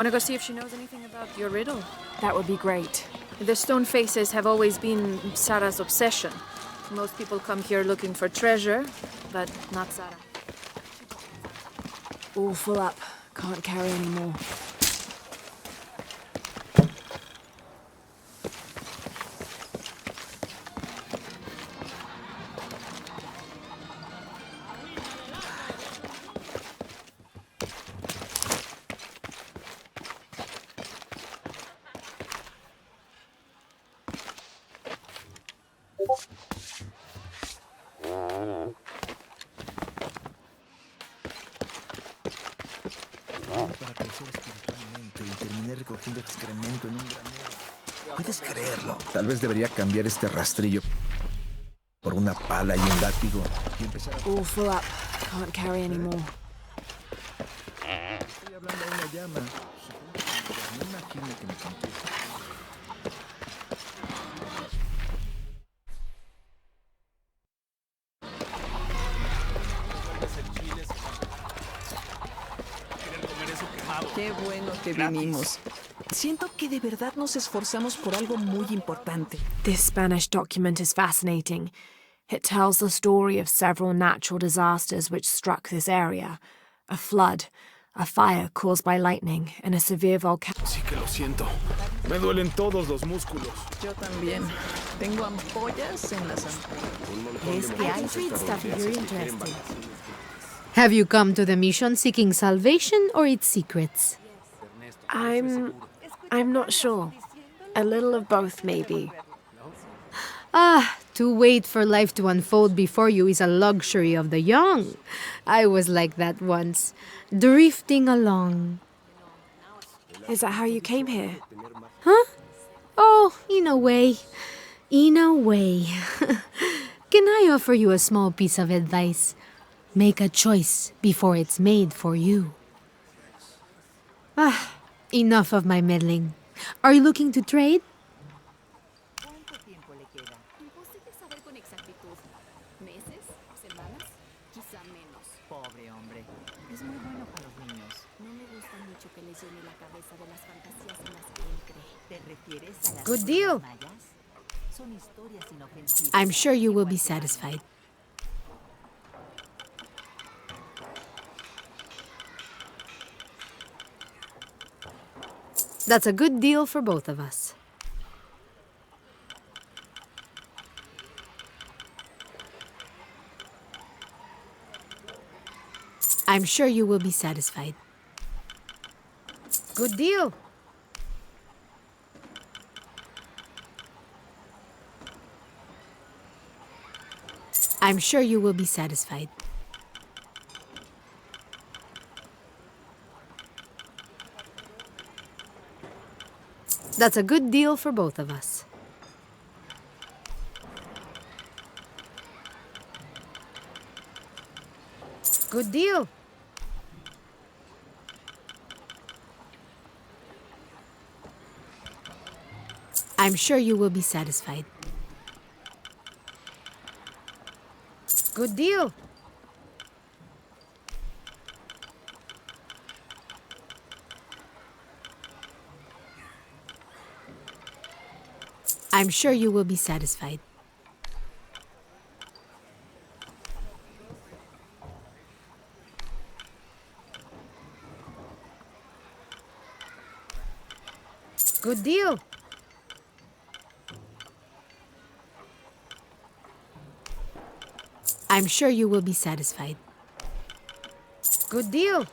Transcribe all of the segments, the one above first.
Wanna go see if she knows anything about your riddle? That would be great. The stone faces have always been Sarah's obsession. Most people come here looking for treasure, but not Sarah. All full up. Can't carry any more. Para crecer espiritualmente y terminé recogiendo excremento en un granero. ¿Puedes creerlo? Tal vez debería cambiar este rastrillo por una pala y un látigo y empezar a... All full up. Can't carry any more. Estoy hablando a una llama. No imagino que me conteste. Qué bueno que vinimos. Siento que de verdad nos esforzamos por algo muy importante. This Spanish document is fascinating. It tells the story of several natural disasters which struck this area. A flood, a fire caused by lightning, and a severe volcano. Sí que lo siento. Me duelen todos los músculos. Yo también. Tengo ampollas en las ampollas. I can read stuff if you're interested. Have you come to the mission seeking salvation or its secrets? I'm not sure. A little of both, maybe. Ah, to wait for life to unfold before you is a luxury of the young. I was like that once, drifting along. Is that how you came here? Huh? Oh, in a way. In a way. Can I offer you a small piece of advice? Make a choice before it's made for you. Ah, enough of my meddling. Are you looking to trade? ¿Cuánto tiempo le queda? Imposible saber con exactitud. ¿Meses? ¿Semanas? Quizá menos. Pobre hombre. Es muy bueno para los niños. No me gusta mucho que les llene la cabeza de las fantasías en las que él cree. ¿Te refieres a las Good deal. mayas? Son historias inofensivas. I'm sure you will be satisfied. That's a good deal for both of us. I'm sure you will be satisfied. Good deal. I'm sure you will be satisfied. That's a good deal for both of us. Good deal. I'm sure you will be satisfied. Good deal. I'm sure you will be satisfied. Good deal. I'm sure you will be satisfied. Good deal.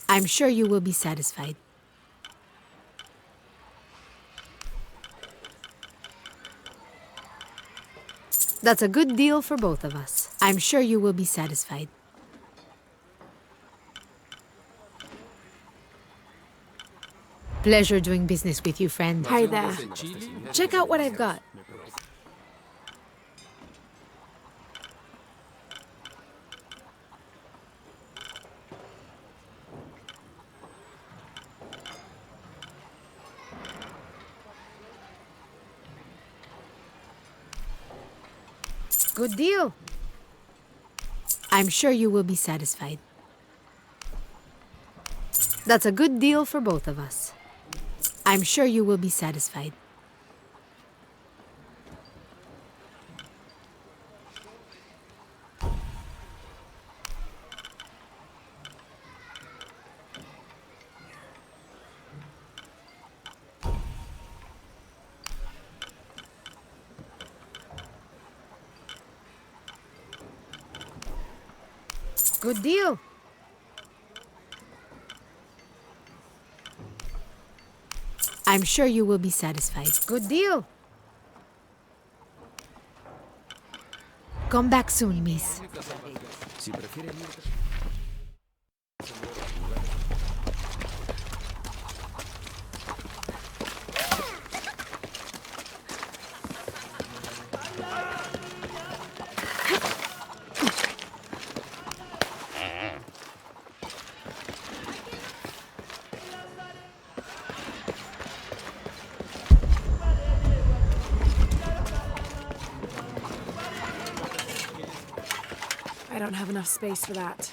I'm sure you will be satisfied. That's a good deal for both of us. I'm sure you will be satisfied. Pleasure doing business with you, friend. Hi there. Check out what I've got. Good deal. I'm sure you will be satisfied. That's a good deal for both of us. I'm sure you will be satisfied. Good deal. I'm sure you will be satisfied. Good deal. Come back soon, miss. Si prefiere ir... I don't have enough space for that.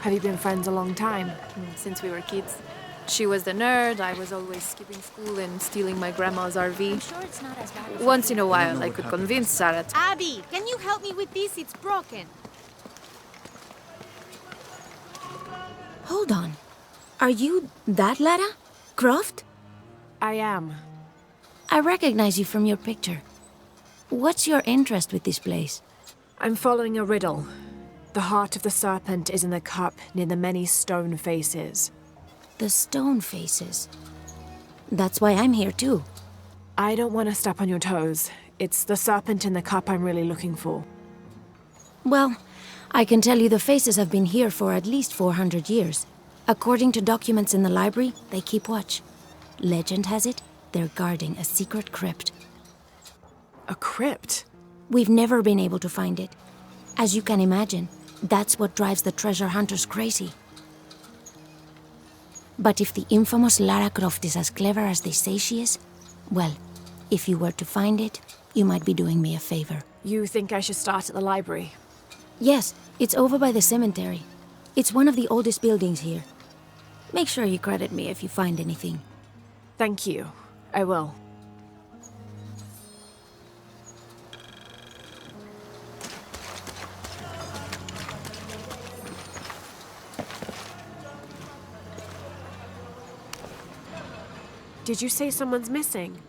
Have you been friends a long time? Since we were kids. She was the nerd, I was always skipping school and stealing my grandma's RV. Sure it's not as bad as Once in a while, I could convince Sarah to... Abby, can you help me with this? It's broken. Hold on. Are you that Lara? Croft? I am. I recognize you from your picture. What's your interest with this place? I'm following a riddle. The heart of the serpent is in the cup near the many stone faces. The stone faces. That's why I'm here too. I don't want to step on your toes. It's the serpent in the cup I'm really looking for. Well, I can tell you the faces have been here for at least 400 years. According to documents in the library, they keep watch. Legend has it, they're guarding a secret crypt. A crypt? We've never been able to find it. As you can imagine, that's what drives the treasure hunters crazy. But if the infamous Lara Croft is as clever as they say she is, well, if you were to find it, you might be doing me a favor. You think I should start at the library? Yes, it's over by the cemetery. It's one of the oldest buildings here. Make sure you credit me if you find anything. Thank you. I will. Did you say someone's missing?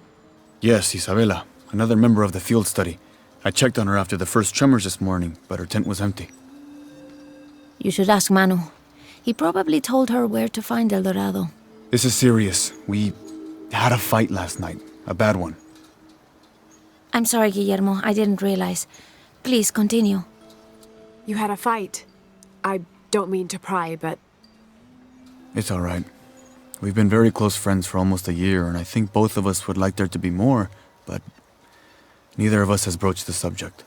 Yes, Isabela, another member of the field study. I checked on her after the first tremors this morning, but her tent was empty. You should ask Manu. He probably told her where to find El Dorado. This is serious. We had a fight last night. A bad one. I'm sorry, Guillermo. I didn't realize. Please, continue. You had a fight. I don't mean to pry, but... It's all right. We've been very close friends for almost a year, and I think both of us would like there to be more, but neither of us has broached the subject.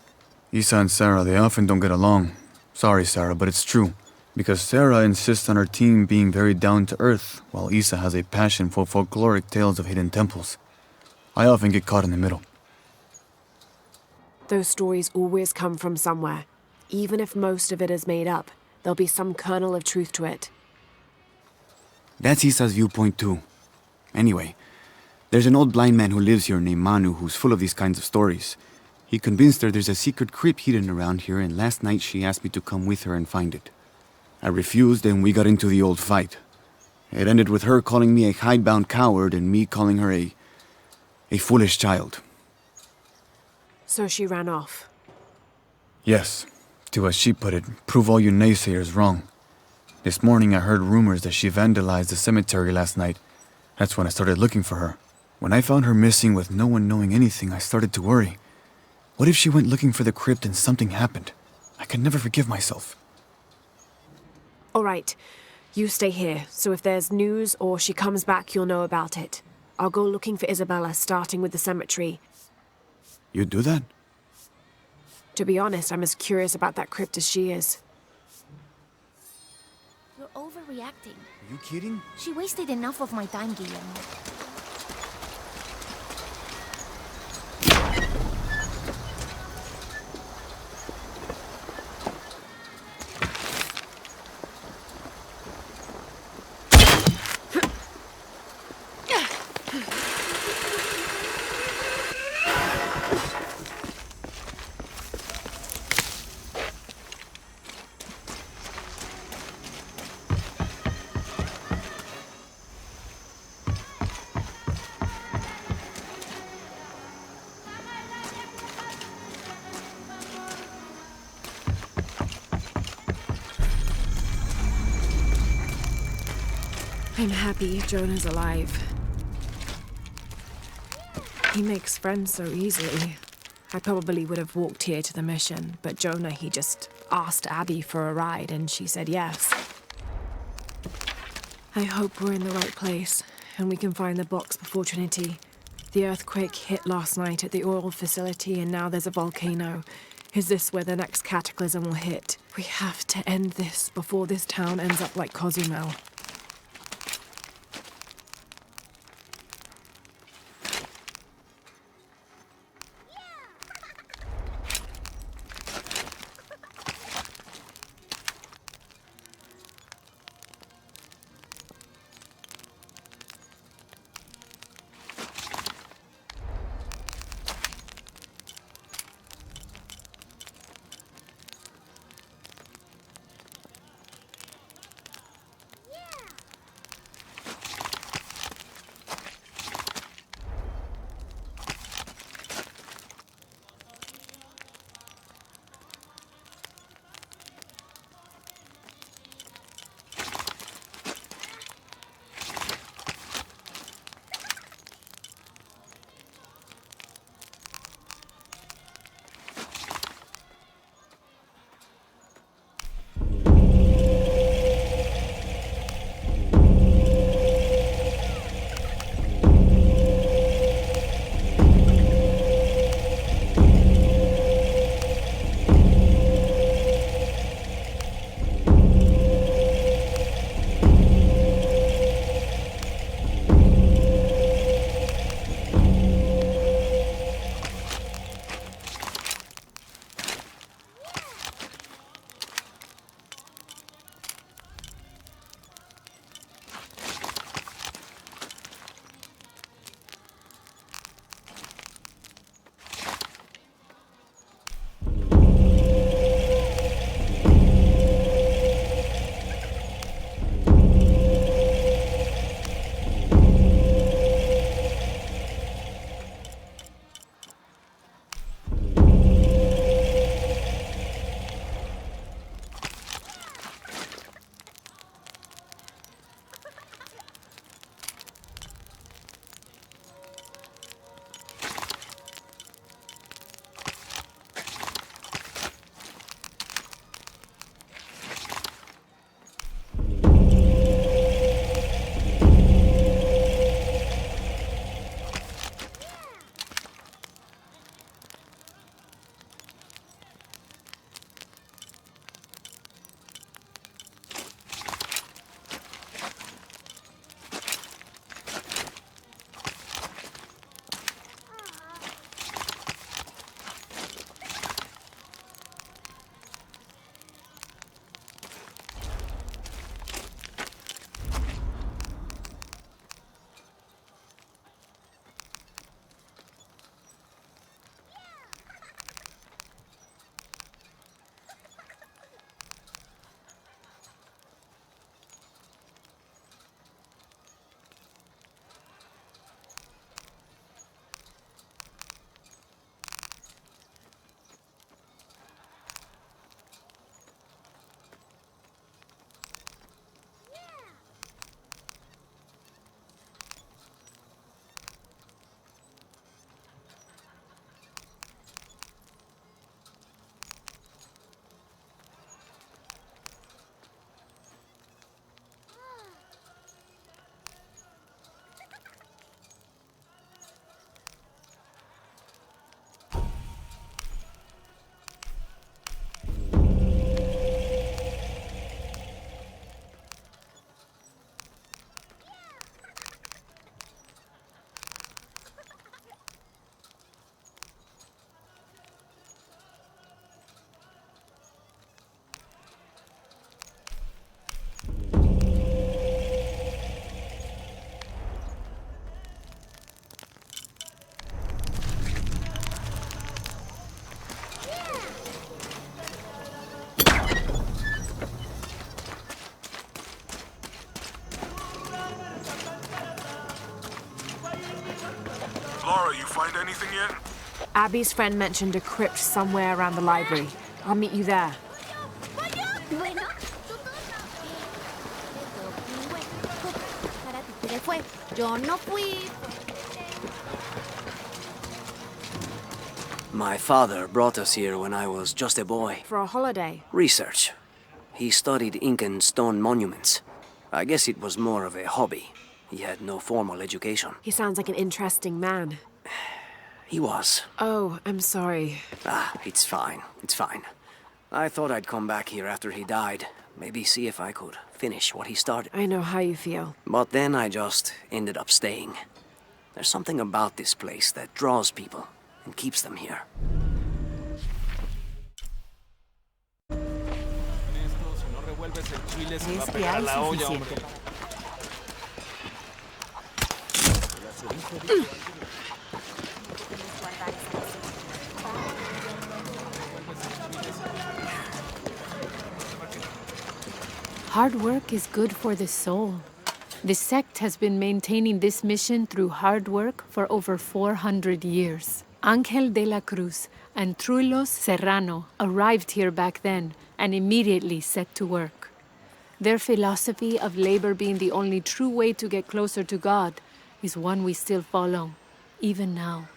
Isa and Sarah, they often don't get along. Sorry, Sarah, but it's true. Because Sarah insists on her team being very down-to-earth, while Isa has a passion for folkloric tales of hidden temples. I often get caught in the middle. Those stories always come from somewhere. Even if most of it is made up, there'll be some kernel of truth to it. That's Isa's viewpoint too. Anyway, there's an old blind man who lives here named Manu who's full of these kinds of stories. He convinced her there's a secret crypt hidden around here, and last night she asked me to come with her and find it. I refused, and we got into the old fight. It ended with her calling me a hidebound coward and me calling her a foolish child. So she ran off. Yes, to as she put it, prove all you naysayers wrong. This morning I heard rumors that she vandalized the cemetery last night. That's when I started looking for her. When I found her missing with no one knowing anything, I started to worry. What if she went looking for the crypt and something happened? I could never forgive myself. All right, you stay here, so if there's news or she comes back, you'll know about it. I'll go looking for Isabella, starting with the cemetery. You'd do that? To be honest, I'm as curious about that crypt as she is. You're overreacting. Are you kidding? She wasted enough of my time, Guillermo. I'm happy Jonah's alive. He makes friends so easily. I probably would have walked here to the mission, but Jonah, he just asked Abby for a ride and she said yes. I hope we're in the right place and we can find the box before Trinity. The earthquake hit last night at the oil facility and now there's a volcano. Is this where the next cataclysm will hit? We have to end this before this town ends up like Cozumel. Laura, you find anything yet? Abby's friend mentioned a crypt somewhere around the library. I'll meet you there. My father brought us here when I was just a boy. For a holiday. Research. He studied Incan stone monuments. I guess it was more of a hobby. He had no formal education. He sounds like an interesting man. He was. Oh, I'm sorry. It's fine. It's fine. I thought I'd come back here after he died. Maybe see if I could finish what he started. I know how you feel. But then I just ended up staying. There's something about this place that draws people and keeps them here. Es que hay suficiente. Hard work is good for the soul. The sect has been maintaining this mission through hard work for over 400 years. Ángel de la Cruz and Truilos Serrano arrived here back then and immediately set to work. Their philosophy of labor being the only true way to get closer to God is one we still follow, even now.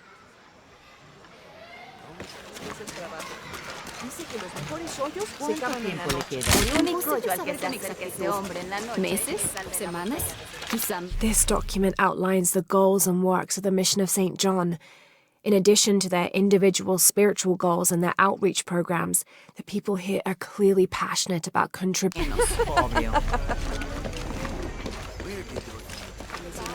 ¿Cuánto tiempo le queda? El único rollo al que se acerca ese hombre en la noche. ¿Meses? ¿Semanas? Quizá. This document outlines the goals and works of the mission of St. John. In addition to their individual spiritual goals and their outreach programs, the people here are clearly passionate about contributing.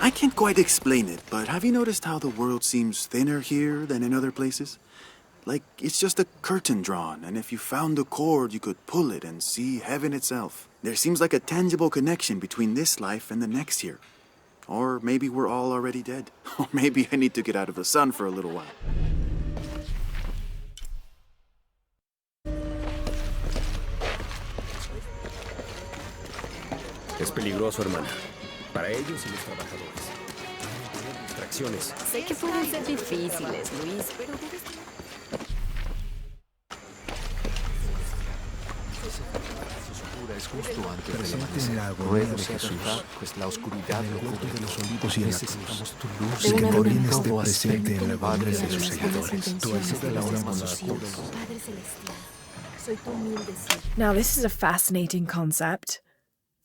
I can't quite explain it, but have you noticed how the world seems thinner here than in other places? Like, it's just a curtain drawn, and if you found a cord, you could pull it and see heaven itself. There seems like a tangible connection between this life and the next here. Or maybe we're all already dead. Or maybe I need to get out of the sun for a little while. Es peligroso, hermana. Para ellos y los trabajadores. Distracciones. Sé que pueden ser difíciles, Luis, pero debes... Es justo antes del amanecer. Ruego de Jesús, pues la oscuridad en el huerto de los olivos y en la cruz. Tu luz que por bien esté presente en la agonía de sus seguidores. Tu ayuda la hora más oscura. Now, this is a fascinating concept.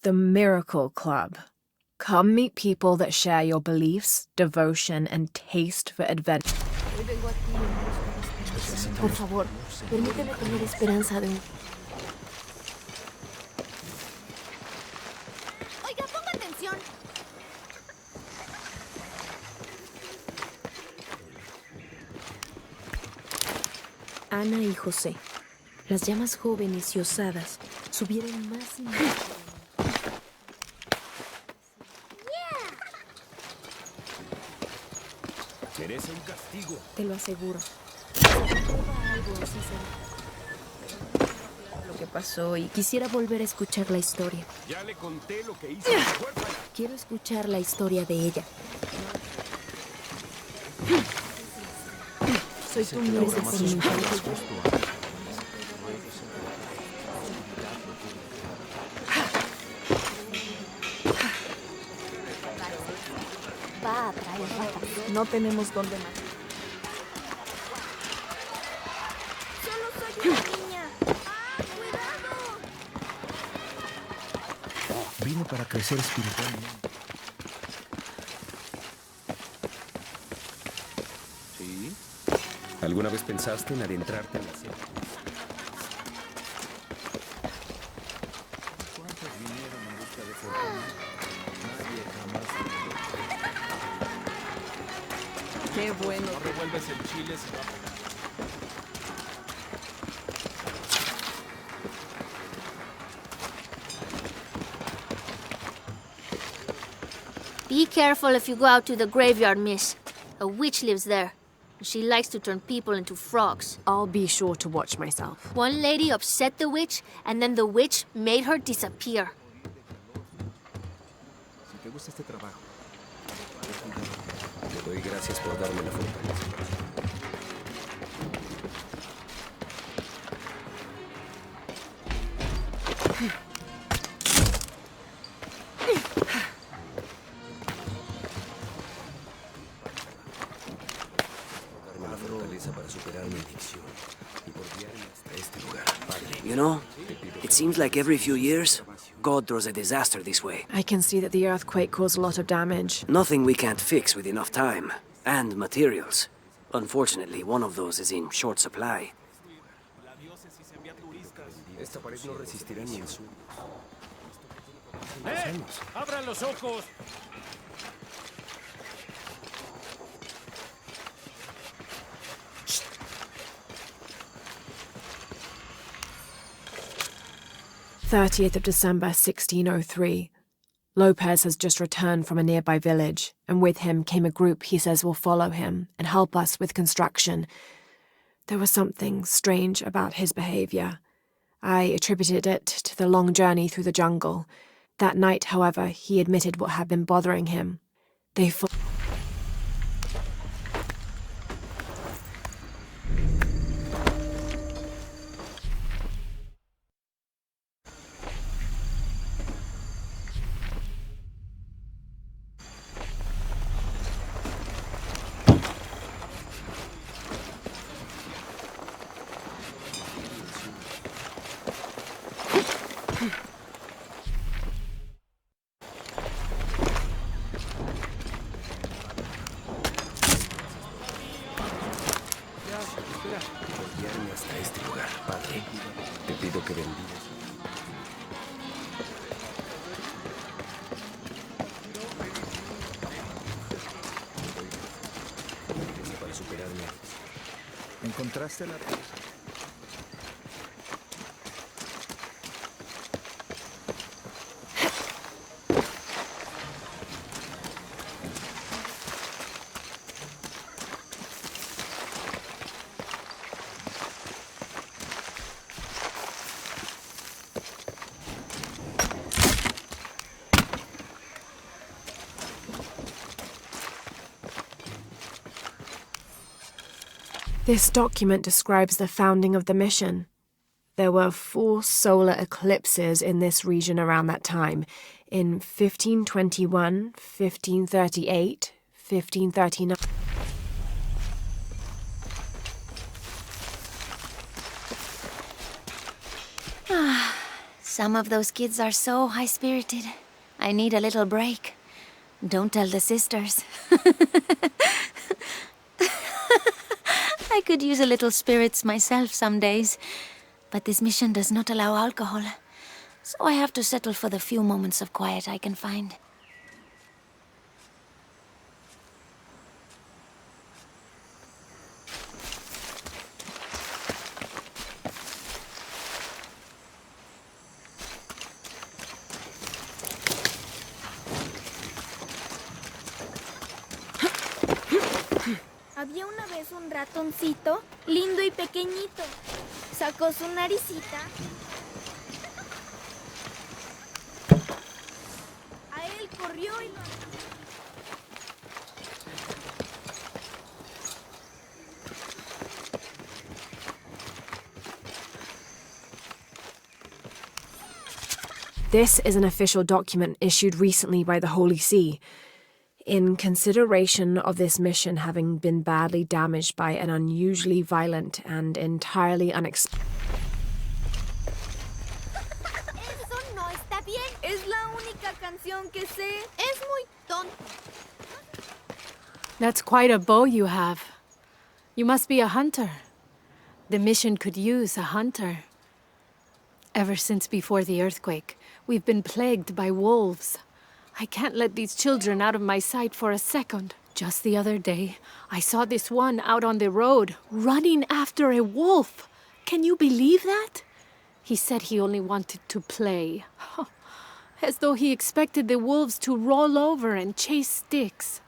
The Miracle Club. Come meet people that share your beliefs, devotion, and taste for adventure. Por favor, permíteme tener esperanza de un... Oiga, ponga atención. Ana y José, las llamas jóvenes y osadas, subieron más y más. Merece un castigo. Te lo aseguro. Lo que pasó y quisiera volver a escuchar la historia. Ya le conté lo que hizo mi huérfana. Quiero escuchar la historia de ella. Soy tu humilde servidor. Va a traer ratas. No tenemos dónde más. Solo soy una niña. ¡Ah, cuidado! Vine para crecer espiritualmente. ¿Sí? ¿Alguna vez pensaste en adentrarte en la selva? ¿Cuántos vinieron en busca de fortuna? Nadie jamás. Qué bueno. No revuelves el chile, se va a pegar. Be careful if you go out to the graveyard, miss. A witch lives there. She likes to turn people into frogs. I'll be sure to watch myself. One lady upset the witch, and then the witch made her disappear. Si te gusta este trabajo, te doy gracias. Gracias por darme la fortaleza. Darme la fortaleza para superar mi adicción y por guiarme hasta este lugar, Padre. You know, it seems like every few years, God throws a disaster this way. I can see that the earthquake caused a lot of damage. Nothing we can't fix with enough time. And materials. Unfortunately, one of those is in short supply. Esta pared no resistirá ni el sur. ¡Abran los ojos! '30th of December, 1603. Lopez has just returned from a nearby village, and with him came a group he says will follow him and help us with construction. There was something strange about his behavior. I attributed it to the long journey through the jungle. That night, however, he admitted what had been bothering him. They Por guiarme hasta este lugar, Padre. Te pido que bendigas. Para superarme. ¿Encontraste la... This document describes the founding of the mission. There were 4 solar eclipses in this region around that time, in 1521, 1538, 1539. Some of those kids are so high-spirited. I need a little break. Don't tell the sisters. I could use a little spirits myself some days, but this mission does not allow alcohol, so I have to settle for the few moments of quiet I can find. Había una vez un ratoncito, lindo y pequeñito. Sacó su naricita. A él corrió y lo... This is an official document issued recently by the Holy See. In consideration of this mission having been badly damaged by an unusually violent and entirely unexpected... Eso no está bien. Es la única canción que sé. Es muy tonto. That's quite a bow you have. You must be a hunter. The mission could use a hunter. Ever since before the earthquake, we've been plagued by wolves. I can't let these children out of my sight for a second. Just the other day, I saw this one out on the road, running after a wolf. Can you believe that? He said he only wanted to play. As though he expected the wolves to roll over and chase sticks.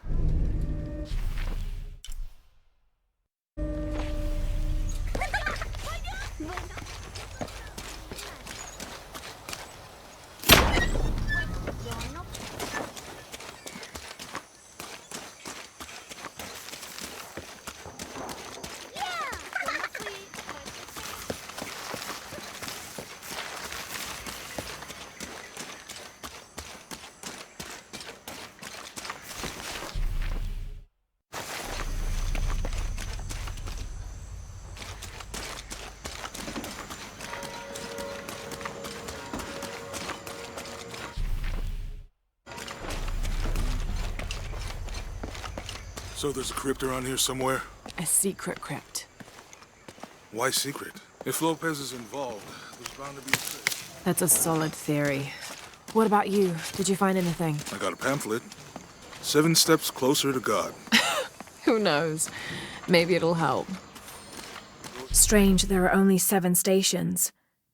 So there's a crypt around here somewhere? A secret crypt. Why secret? If Lopez is involved, there's bound to be a trick. That's a solid theory. What about you? Did you find anything? I got a pamphlet. 7 Steps Closer to God. Who knows? Maybe it'll help. Strange there are only 7 stations.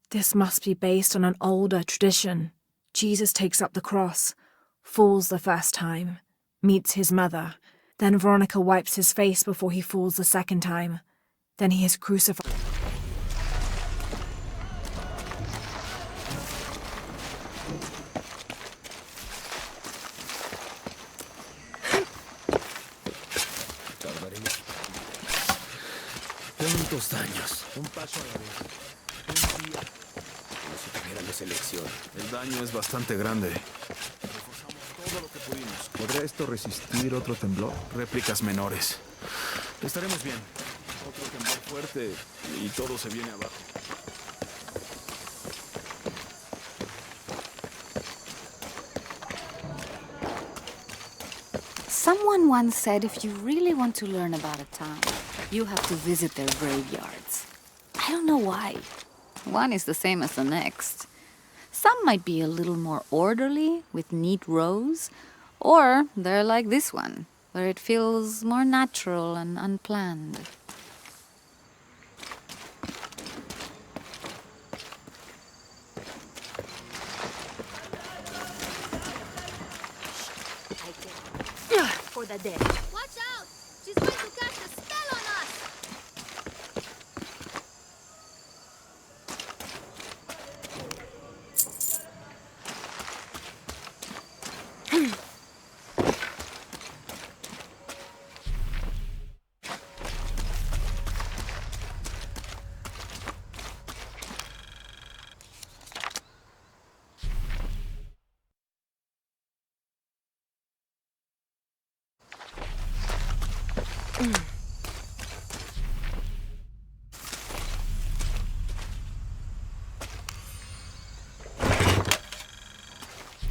This must be based on an older tradition. Jesus takes up the cross, falls the first time, meets his mother. Then Veronica wipes his face before he falls the second time. Then he is crucified. ¿Cuántos daños? Un paso a la vez. Un día. Como si tuviéramos elección. El daño es bastante grande. Reforzamos todo lo que pudimos. ¿Podrá esto resistir otro temblor? Réplicas menores. Estaremos bien. Otro temblor fuerte y todo se viene abajo. Someone once said if you really want to learn about a town, you have to visit their graveyards. I don't know why. One is the same as the next. Some might be a little more orderly, with neat rows, or they're like this one, where it feels more natural and unplanned. For the dead. Watch out! She's going to cast a spell on us!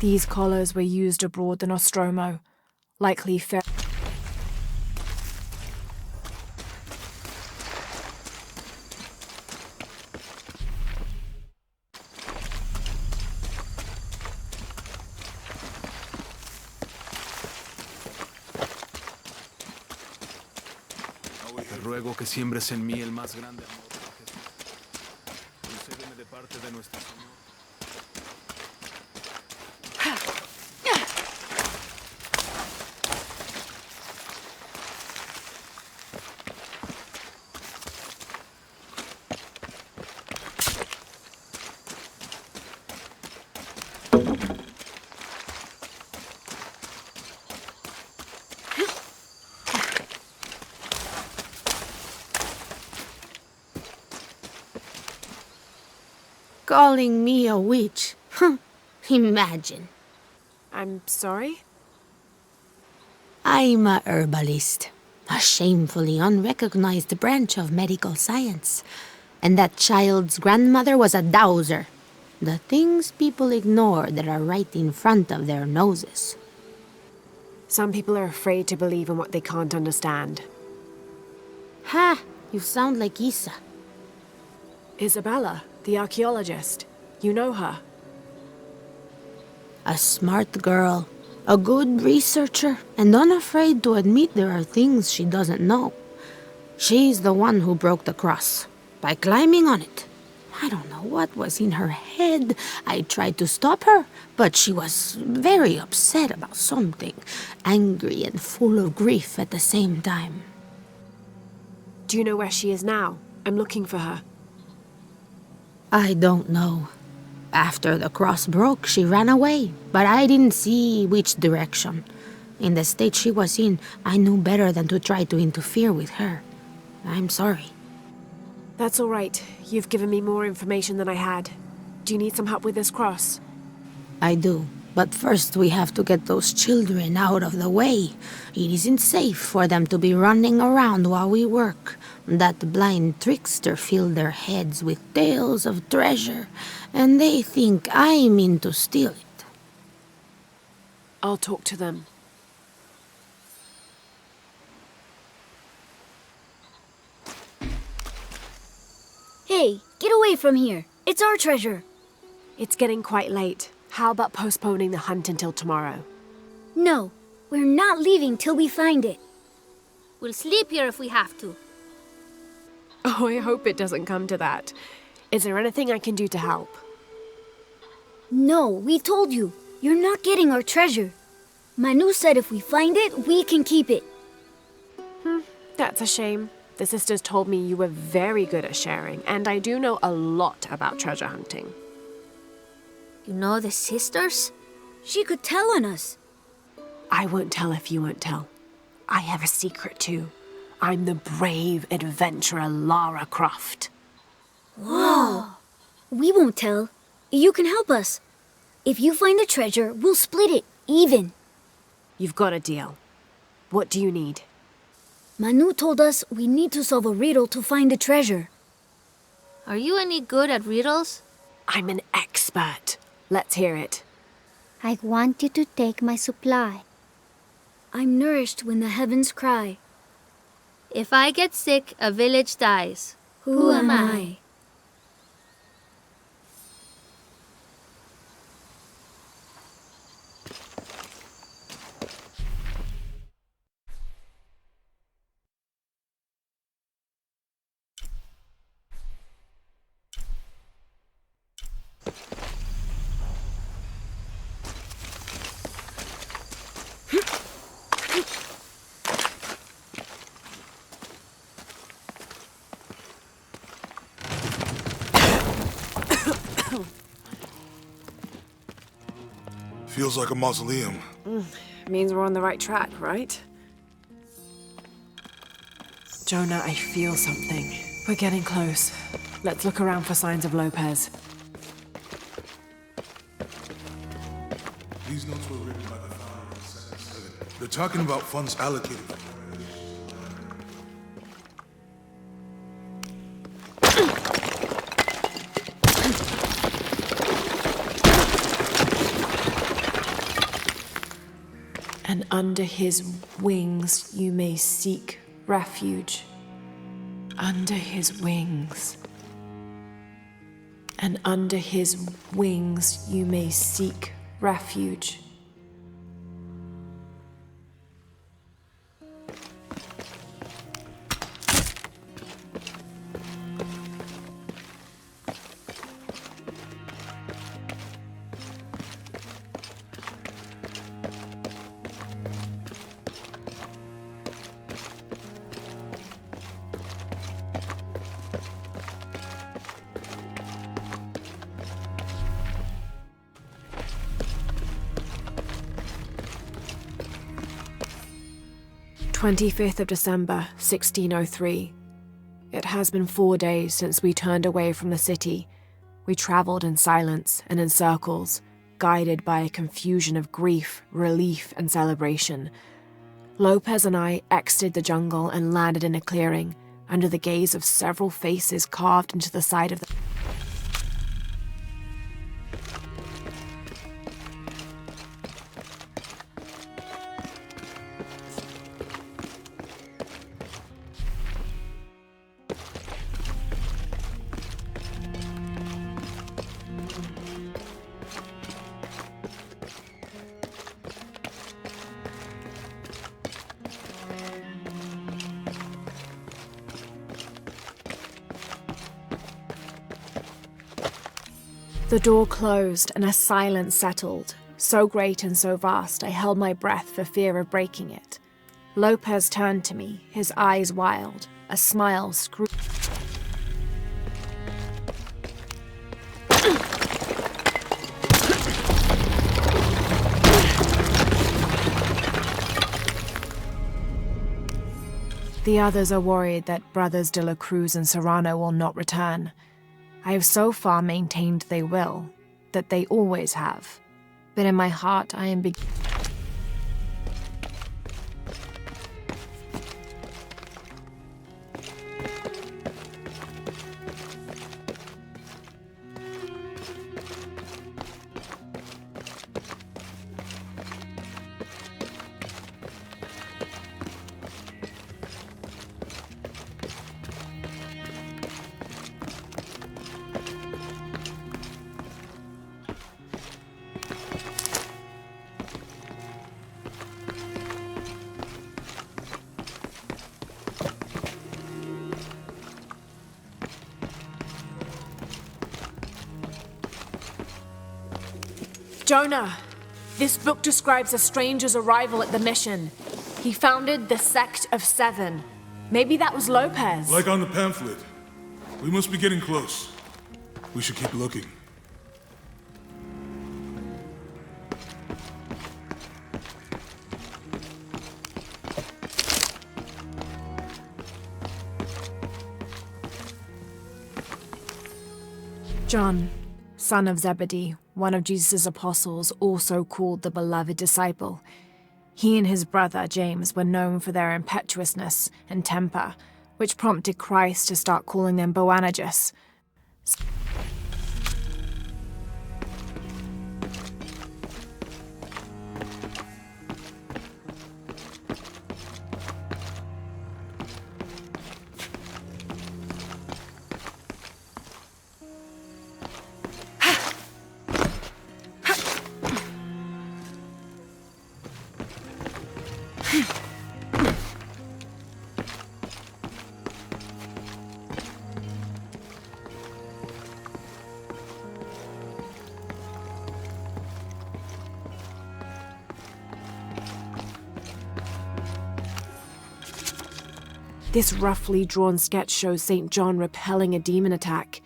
These collars were used abroad in Nostromo, likely fair. Te ruego que siembres en mí el más grande amor por Jesús. Concédeme de parte de nuestro Señor. Calling me a witch? Imagine. I'm sorry? I'm a herbalist, a shamefully unrecognized branch of medical science. And that child's grandmother was a dowser. The things people ignore that are right in front of their noses. Some people are afraid to believe in what they can't understand. Ha! You sound like Isa. Isabella, the archaeologist. You know her. A smart girl, a good researcher, and unafraid to admit there are things she doesn't know. She's the one who broke the cross, by climbing on it. I don't know what was in her head. I tried to stop her, but she was very upset about something, angry and full of grief at the same time. Do you know where she is now? I'm looking for her. I don't know. After the cross broke, she ran away, but I didn't see which direction. In the state she was in, I knew better than to try to interfere with her. I'm sorry. That's all right. You've given me more information than I had. Do you need some help with this cross? I do. But first we have to get those children out of the way. It isn't safe for them to be running around while we work. That blind trickster filled their heads with tales of treasure, and they think I mean to steal it. I'll talk to them. Hey, get away from here. It's our treasure. It's getting quite late. How about postponing the hunt until tomorrow? No, we're not leaving till we find it. We'll sleep here if we have to. Oh, I hope it doesn't come to that. Is there anything I can do to help? No, we told you. You're not getting our treasure. Manu said if we find it, we can keep it. That's a shame. The sisters told me you were very good at sharing, and I do know a lot about treasure hunting. You know the sisters? She could tell on us. I won't tell if you won't tell. I have a secret too. I'm the brave adventurer Lara Croft. Whoa! We won't tell. You can help us. If you find the treasure, we'll split it, even. You've got a deal. What do you need? Manu told us we need to solve a riddle to find the treasure. Are you any good at riddles? I'm an expert. Let's hear it. I want you to take my supply. I'm nourished when the heavens cry. If I get sick, a village dies. Who am I? Feels like a mausoleum. Means we're on the right track, right? Jonah, I feel something. We're getting close. Let's look around for signs of Lopez. These notes were written by the founder of the 77. They're talking about funds allocated for And under his wings you may seek refuge. Under his wings. And under his wings you may seek refuge. "25th of December, 1603. It has been 4 days since we turned away from the city. We traveled in silence and in circles, guided by a confusion of grief, relief, and celebration. Lopez and I exited the jungle and landed in a clearing, under the gaze of several faces carved into the side of the... The door closed and a silence settled, so great and so vast I held my breath for fear of breaking it. Lopez turned to me, his eyes wild, a smile screwed. The others are worried that Brothers de la Cruz and Serrano will not return. I have so far maintained they will, that they always have. But in my heart I am Jonah, this book describes a stranger's arrival at the mission. He founded the Sect of Seven. Maybe that was Lopez. Like on the pamphlet. We must be getting close. We should keep looking. John, son of Zebedee, one of Jesus' apostles, also called the beloved disciple. He and his brother, James, were known for their impetuousness and temper, which prompted Christ to start calling them Boanerges. This roughly drawn sketch shows St. John repelling a demon attack.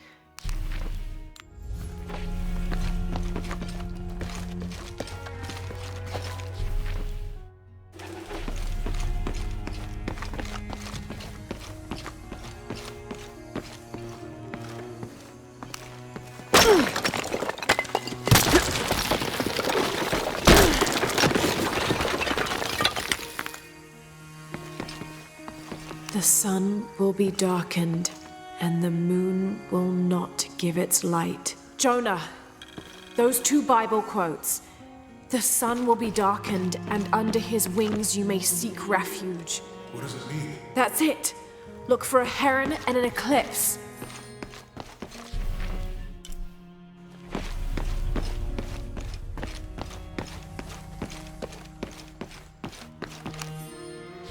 The sun will be darkened, and the moon will not give its light. Jonah, those two Bible quotes. The sun will be darkened, and under his wings you may seek refuge. What does it mean? That's it. Look for a heron and an eclipse.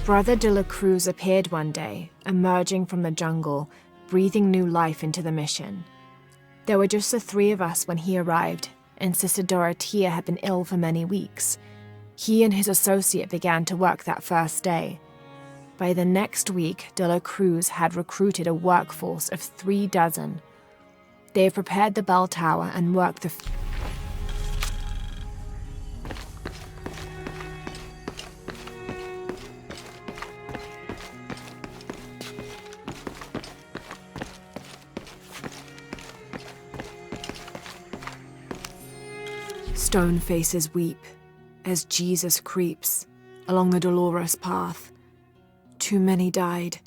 Brother de la Cruz appeared one day, emerging from the jungle, breathing new life into the mission. There were just the three of us when he arrived, and Sister Dorothea had been ill for many weeks. He and his associate began to work that first day. By the next week, de la Cruz had recruited a workforce of 36. They have prepared the bell tower and worked the stone faces weep as Jesus creeps along the dolorous path. Too many died.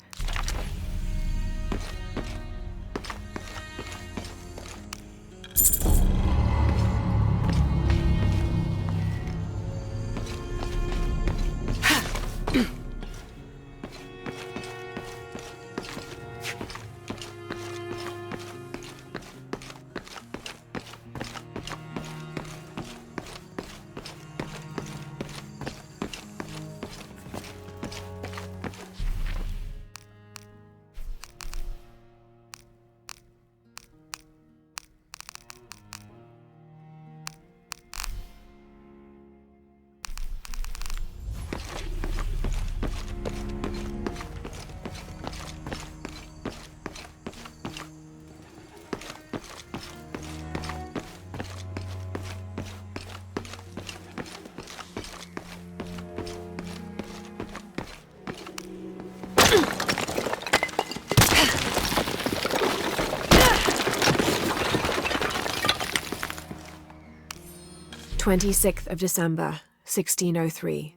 December 16th, 1603.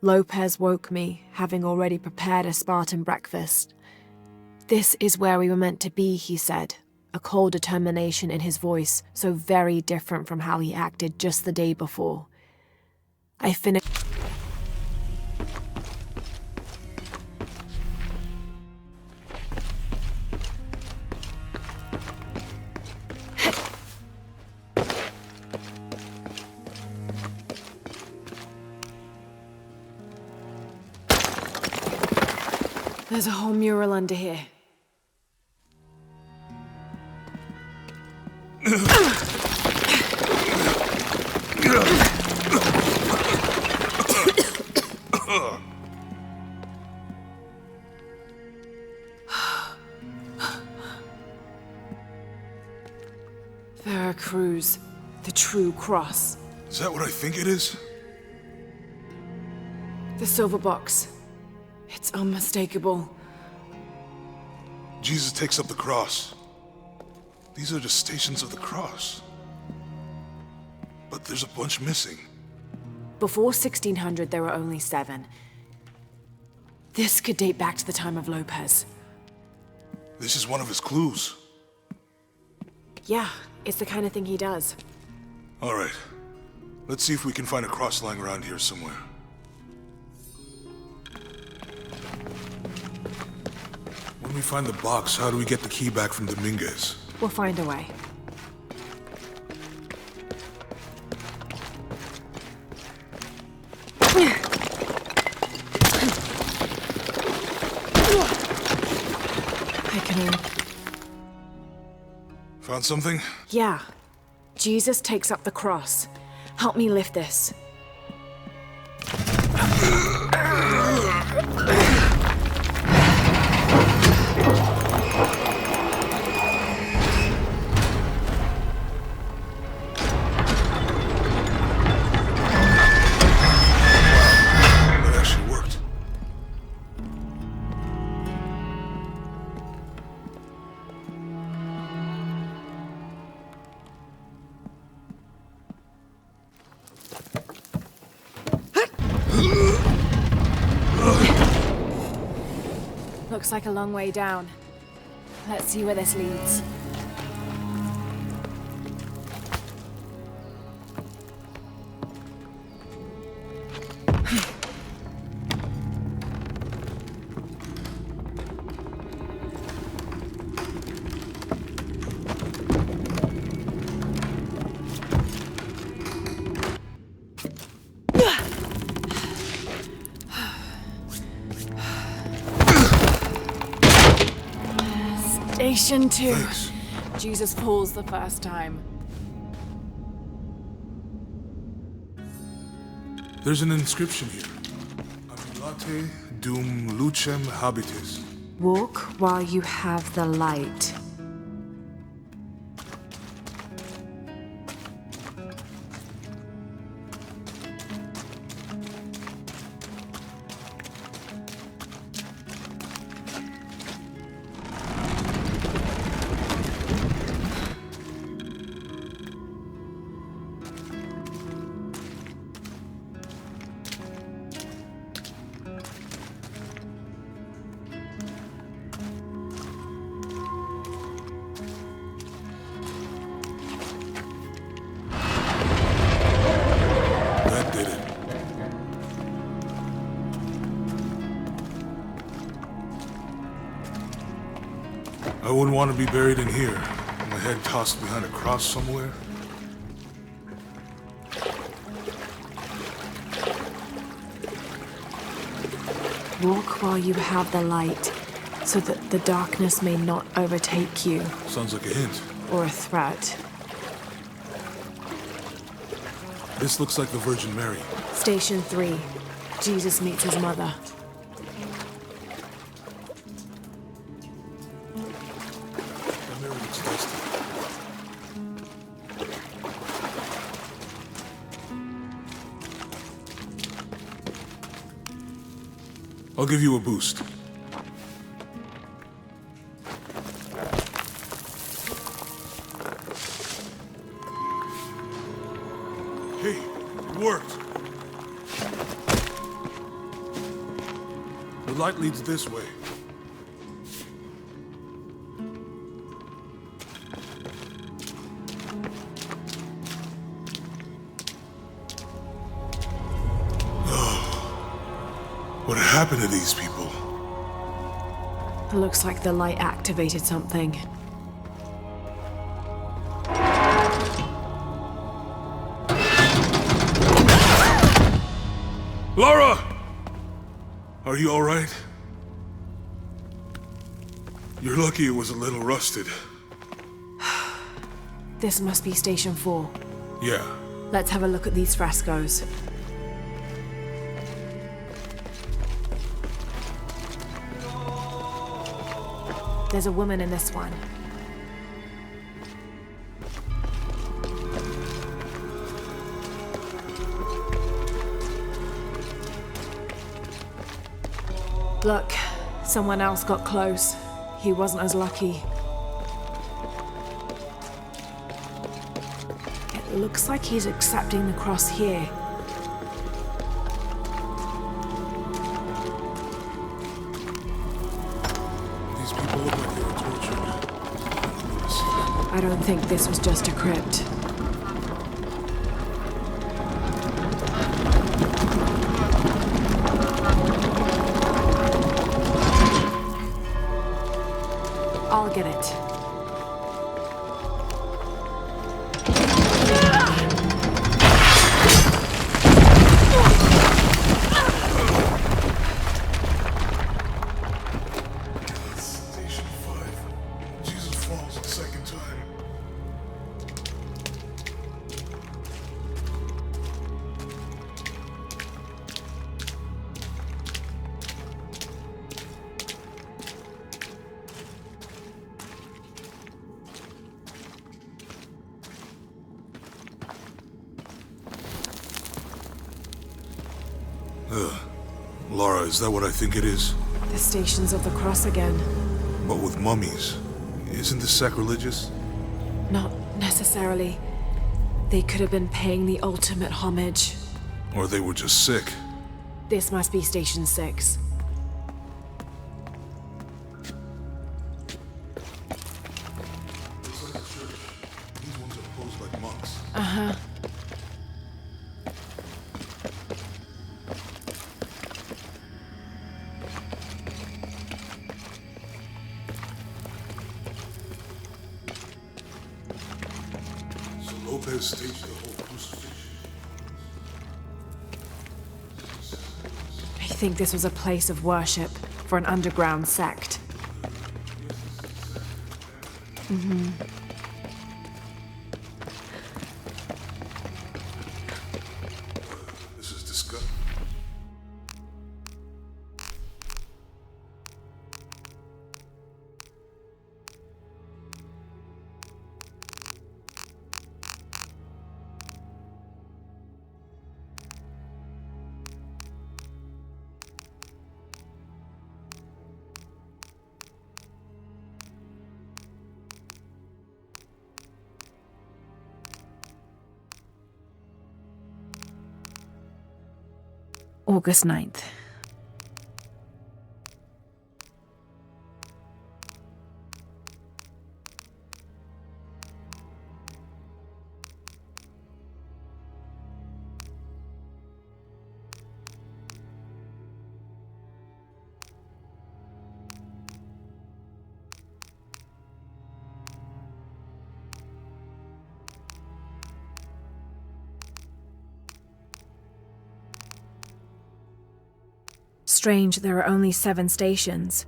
Lopez woke me, having already prepared a Spartan breakfast. "This is where we were meant to be," he said, a cold determination in his voice, so very different from how he acted just the day before. I finished. There's a whole mural under here. Veracruz, the true cross. Is that what I think it is? The silver box. It's unmistakable. Jesus takes up the cross. These are the stations of the cross. But there's a bunch missing. Before 1600, there were only 7. This could date back to the time of Lopez. This is one of his clues. Yeah, it's the kind of thing he does. All right. Let's see if we can find a cross lying around here somewhere. When we find the box, how do we get the key back from Dominguez? We'll find a way. I can... Found something? Yeah. Jesus takes up the cross. Help me lift this. That actually worked. Looks like a long way down. Let's see where this leads. Station 2. Thanks. Jesus falls the first time. There's an inscription here. Ambulate dum lucem habitis. Walk while you have the light. That did it. I wouldn't want to be buried in here. My head tossed behind a cross somewhere. Walk while you have the light, so that the darkness may not overtake you. Sounds like a hint. Or a threat. This looks like the Virgin Mary. Station 3. Jesus meets his mother. That Mary looks dusty. I'll give you a boost. Hey, it worked. The light leads this way. What happened to these people? It looks like the light activated something. Laura! Are you all right? You're lucky it was a little rusted. This must be Station 4. Yeah. Let's have a look at these frescoes. There's a woman in this one. Look, someone else got close. He wasn't as lucky. It looks like he's accepting the cross here. These people look like they were tortured. I don't think this was just a crypt. I'll get it. Station 5. Jesus falls the second time. Laura, is that what I think it is? The Stations of the Cross again. But with mummies. Isn't this sacrilegious? Not necessarily. They could have been paying the ultimate homage. Or they were just sick. This must be Station 6. Looks like a church. These ones are posed like monks. Uh-huh. So Lopez staged the whole crucifixion. I think this was a place of worship for an underground sect. Mm-hmm. This is disgusting. August 9th. Strange there are only 7 stations.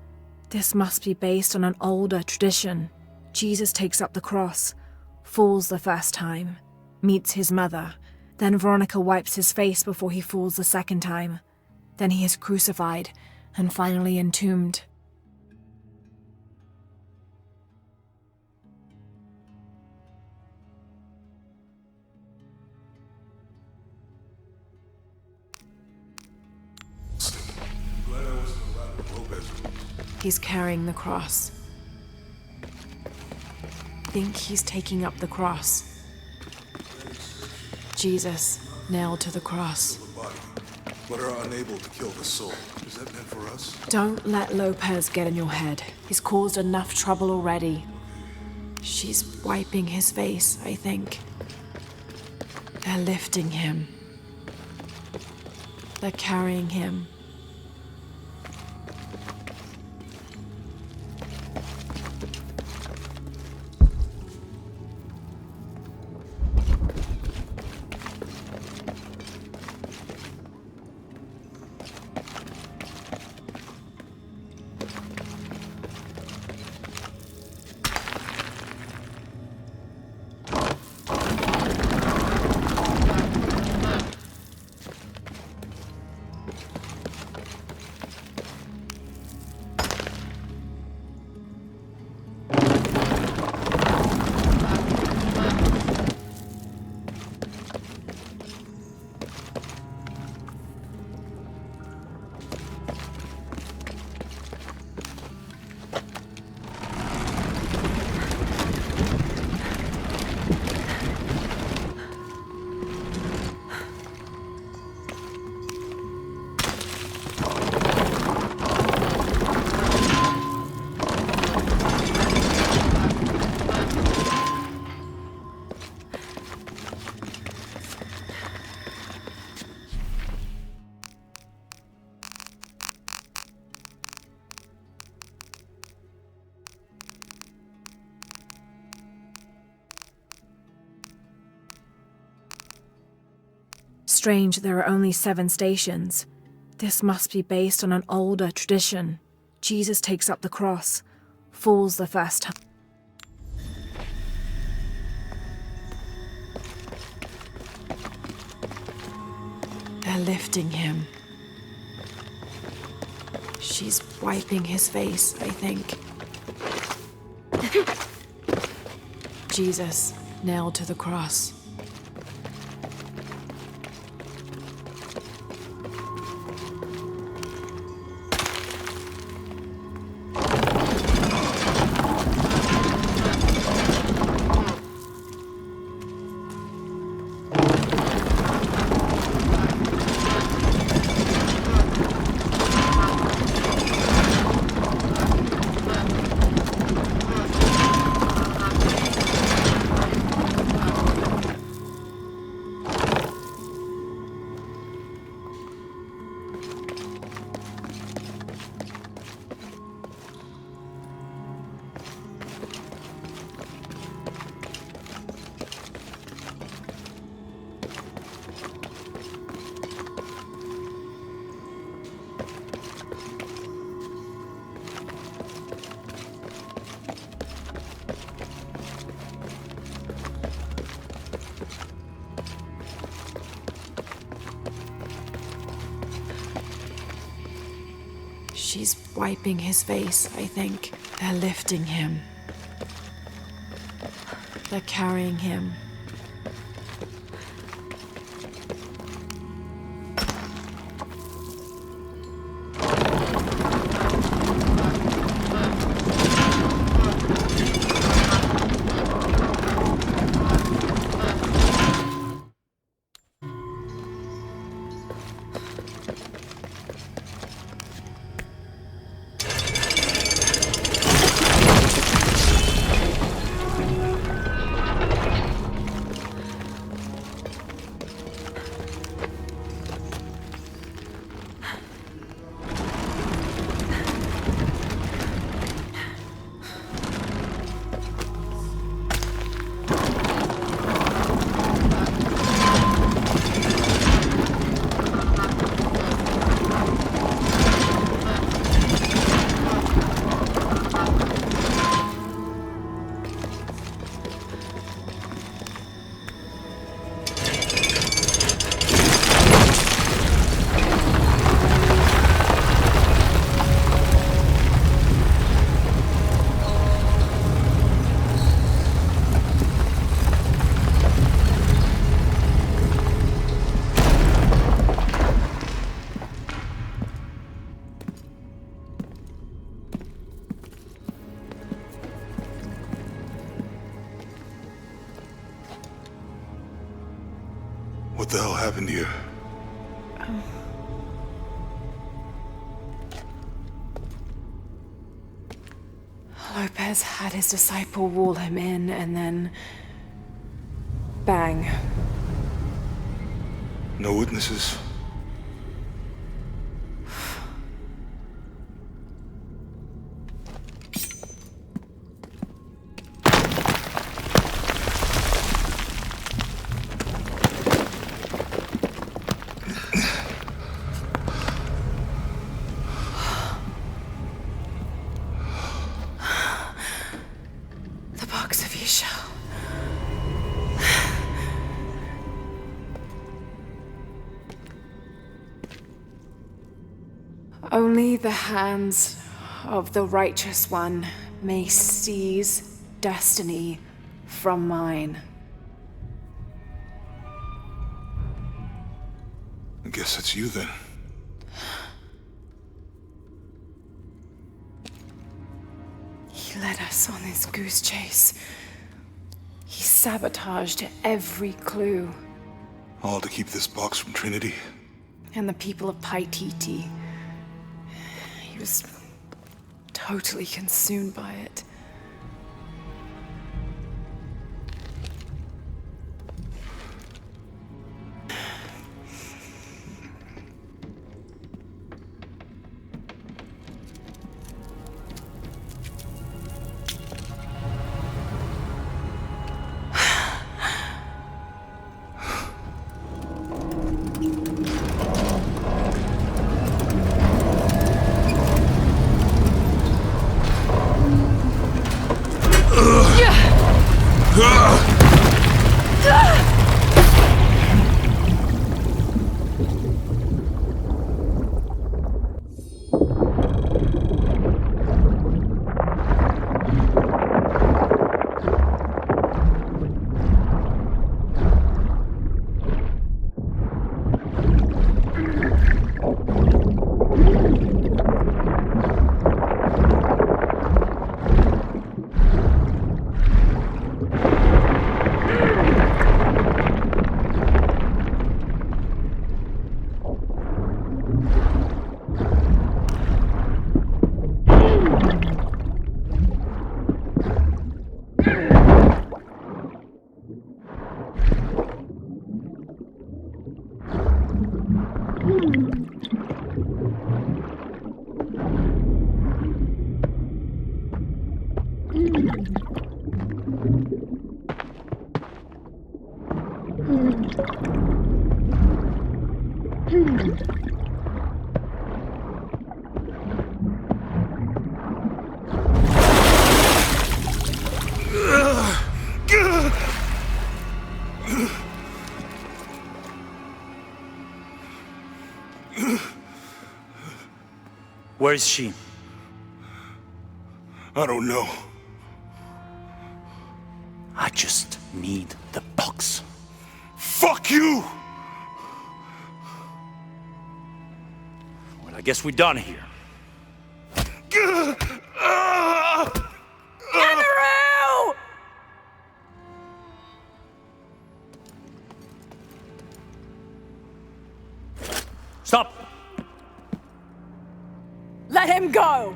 This must be based on an older tradition. Jesus takes up the cross, falls the first time, meets his mother. Then Veronica wipes his face before he falls the second time. Then he is crucified and finally entombed. Glad I wasn't around when Lopez was. He's carrying the cross. Think he's taking up the cross. Jesus nailed to the cross. But are unable to kill the soul. Is that meant for us? Don't let Lopez get in your head. He's caused enough trouble already. She's wiping his face, I think. They're lifting him. They're carrying him. Strange there are only 7 stations. This must be based on an older tradition. Jesus takes up the cross, falls the first time. They're lifting him. She's wiping his face, I think. Jesus, nailed to the cross. She's wiping his face, I think. They're lifting him. They're carrying him. What the hell happened here? Lopez had his disciple wall him in, and then... bang. No witnesses? Only the hands of the Righteous One may seize destiny from mine. I guess it's you then. He led us on this goose chase. He sabotaged every clue. All to keep this box from Trinity? And the people of Paititi. He was totally consumed by it. Where is she? I don't know. I just need the box. Fuck you! Well, I guess we're done here. Amaru! Stop! Let him go!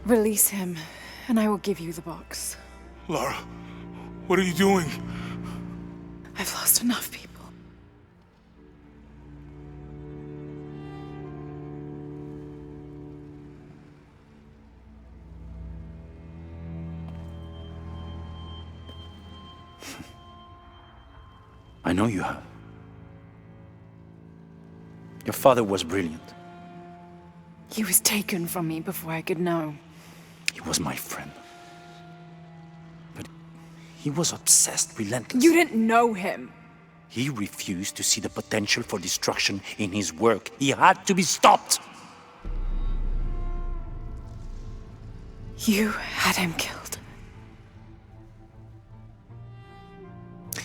Release him, and I will give you the box. Lara, what are you doing? I've lost enough people. I know you have. Your father was brilliant. He was taken from me before I could know. He was my friend. But he was obsessed, relentless. You didn't know him. He refused to see the potential for destruction in his work. He had to be stopped. You had him killed.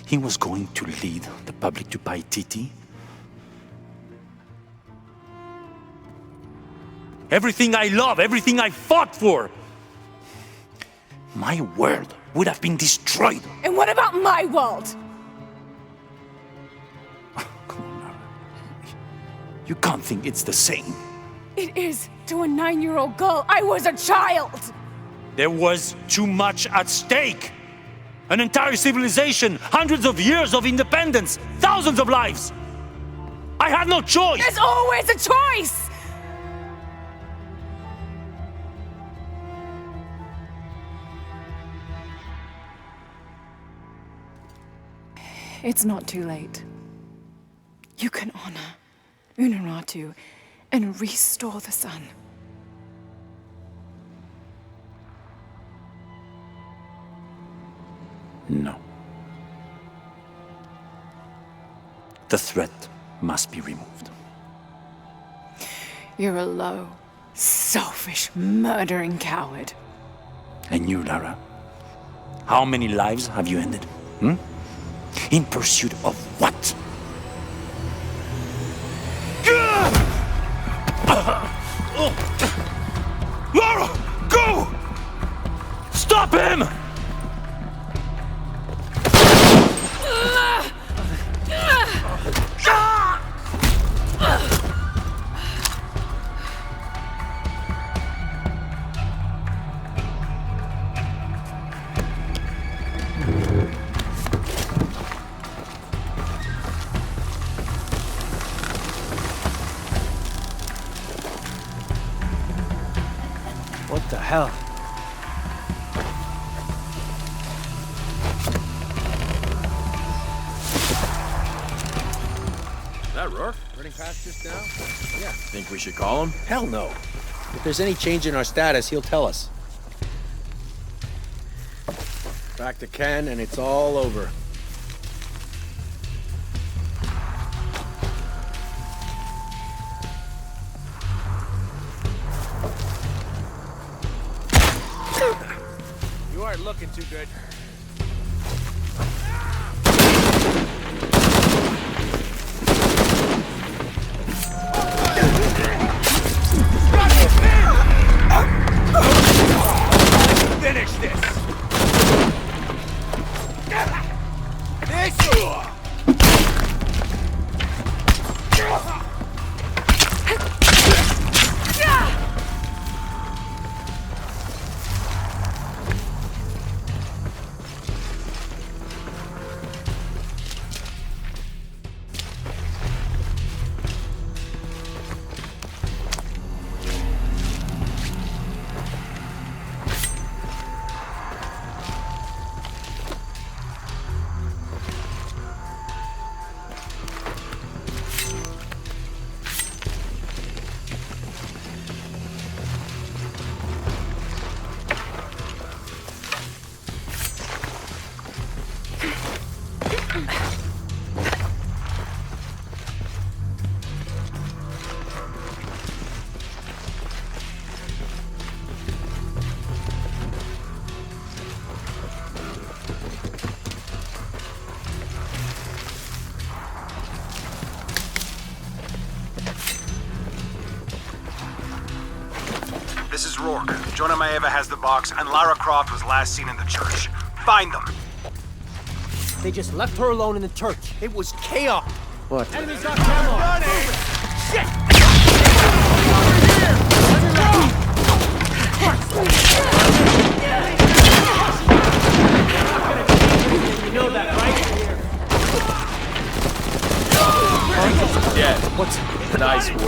He was going to lead the public to Paititi. Everything I love, everything I fought for. My world would have been destroyed. And what about my world? You can't think it's the same. It is to a 9-year-old girl. I was a child. There was too much at stake. An entire civilization, hundreds of years of independence, thousands of lives. I had no choice. There's always a choice. It's not too late. You can honor Unuratu and restore the sun. No. The threat must be removed. You're a low, selfish, murdering coward. And you, Lara? How many lives have you ended? In pursuit of what? Lara, go! Stop him! What the hell? Is that Rourke running past just now? Yeah. Think we should call him? Hell no. If there's any change in our status, he'll tell us. Back to Ken, and it's all over. You aren't looking too good. Finish this! This is Rourke. Jonah Maeva has the box, and Lara Croft was last seen in the church. Find them! They just left her alone in the church. It was chaos. What? Enemies got ammo. Shit! You know that, right? Dead. What's nice work?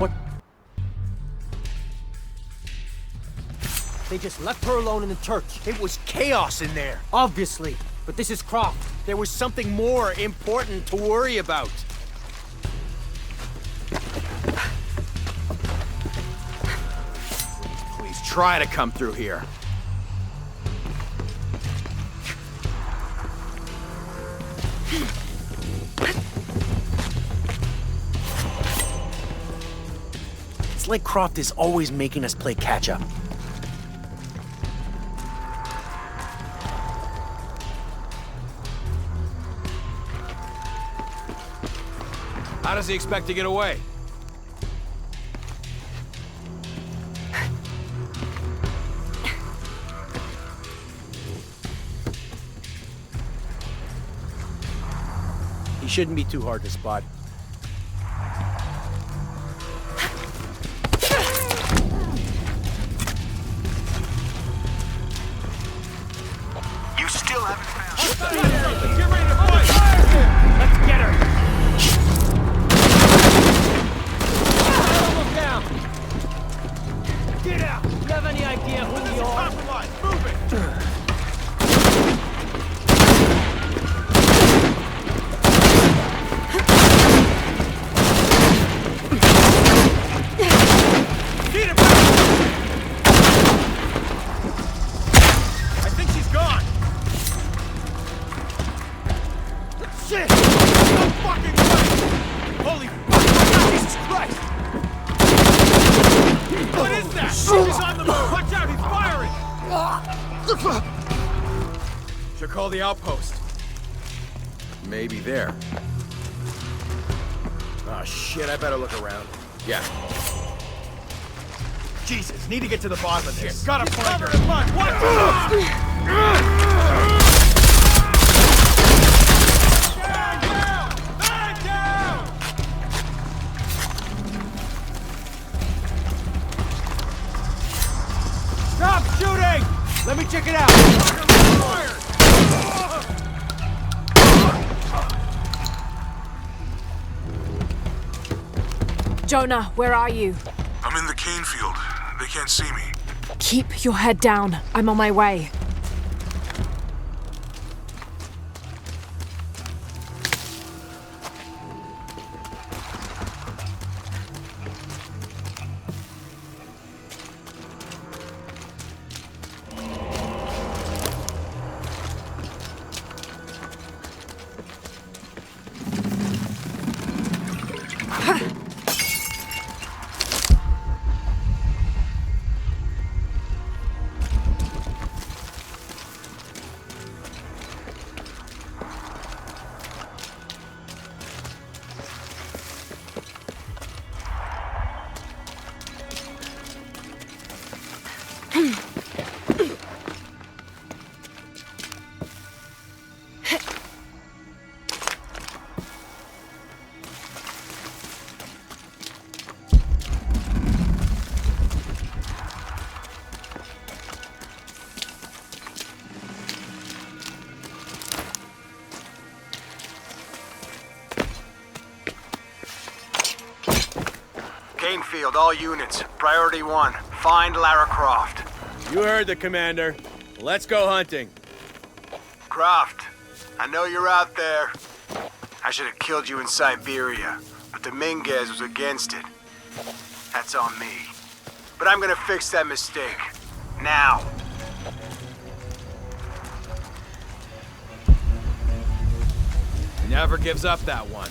What? They just left her alone in the church. It was chaos in there, obviously. But this is Croft. There was something more important to worry about. Please try to come through here. It's like Croft is always making us play catch-up. How does he expect to get away? He shouldn't be too hard to spot. You still haven't found... Get ready to fight! Let's get her! Look down! Get out! Do you have any idea who we are? Move it! Shit! No fucking way! Holy fuck! Jesus Christ! What is that? He's on the move! Watch out! He's firing! Should call the outpost. Maybe there. Oh shit, I better look around. Yeah. Jesus, need to get to the bottom of this. Gotta find her. What? Stop shooting! Let me check it out! Jonah, where are you? I'm in the cane field. They can't see me. Keep your head down. I'm on my way. Field, all units. Priority 1. Find Lara Croft. You heard the commander. Let's go hunting. Croft, I know you're out there. I should have killed you in Siberia, but the Minguez was against it. That's on me. But I'm gonna fix that mistake. Now. He never gives up that one.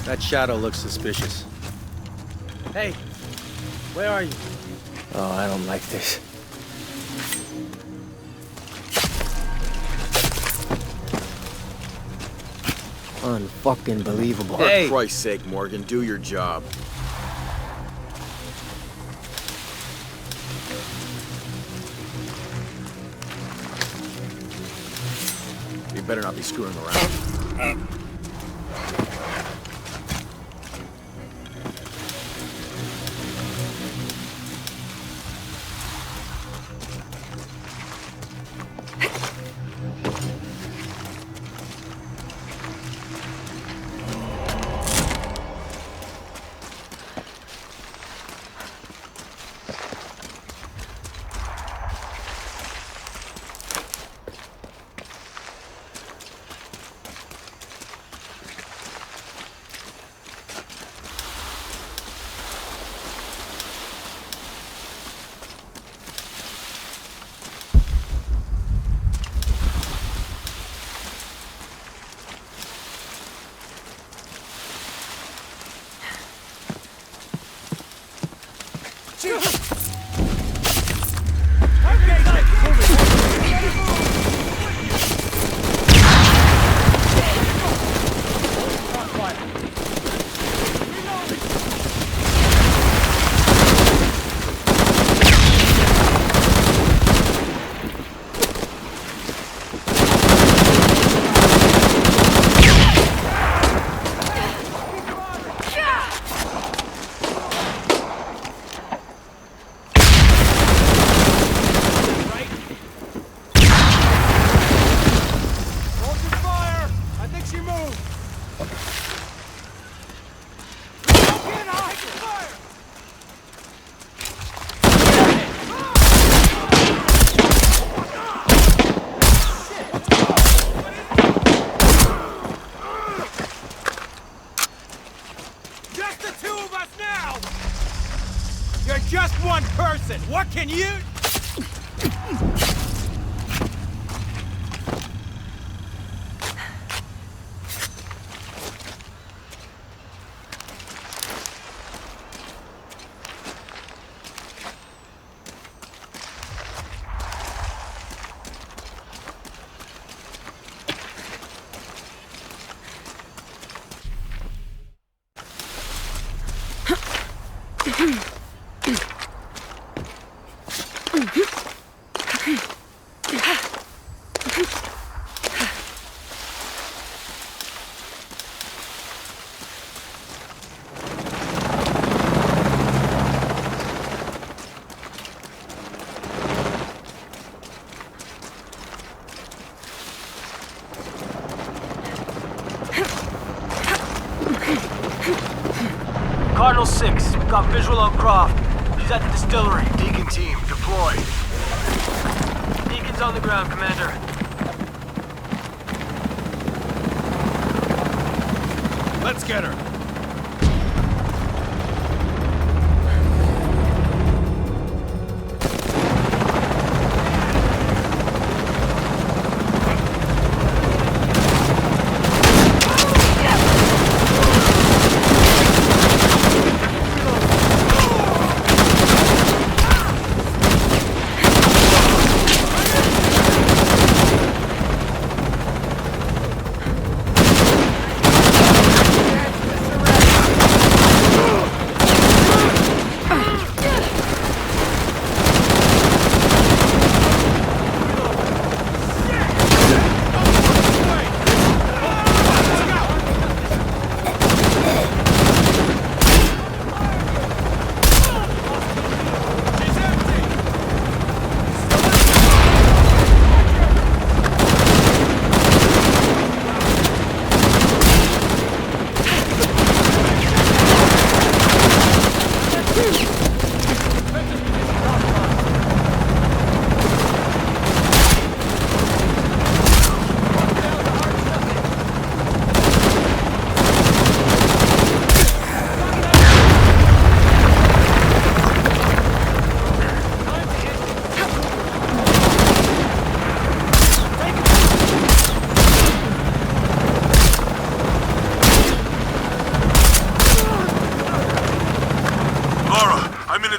That shadow looks suspicious. Hey, where are you? Oh, I don't like this. Unfucking believable. For Christ's sake, Morgan, do your job. You better not be screwing around. Just one person! What can you... Cardinal 6, got visual on Croft. She's at the distillery. Deacon team, deployed. Deacon's on the ground, Commander. Let's get her.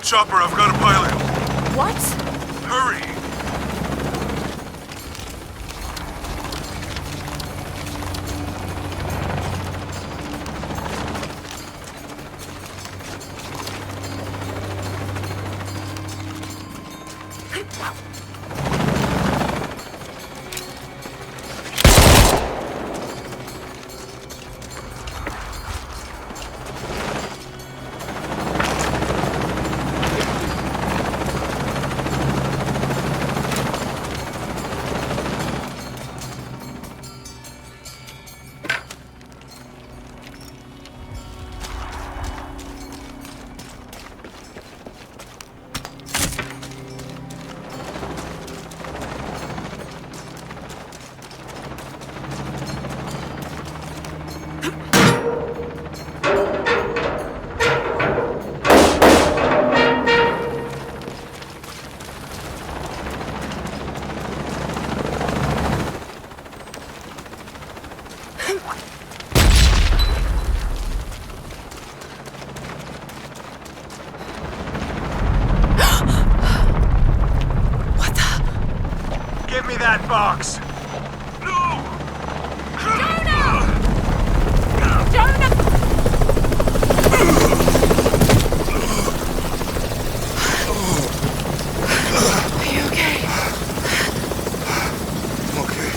Chopper, I've got a pilot. What? Hurry! That box! No! Jonah! Jonah! Are you okay? I'm okay.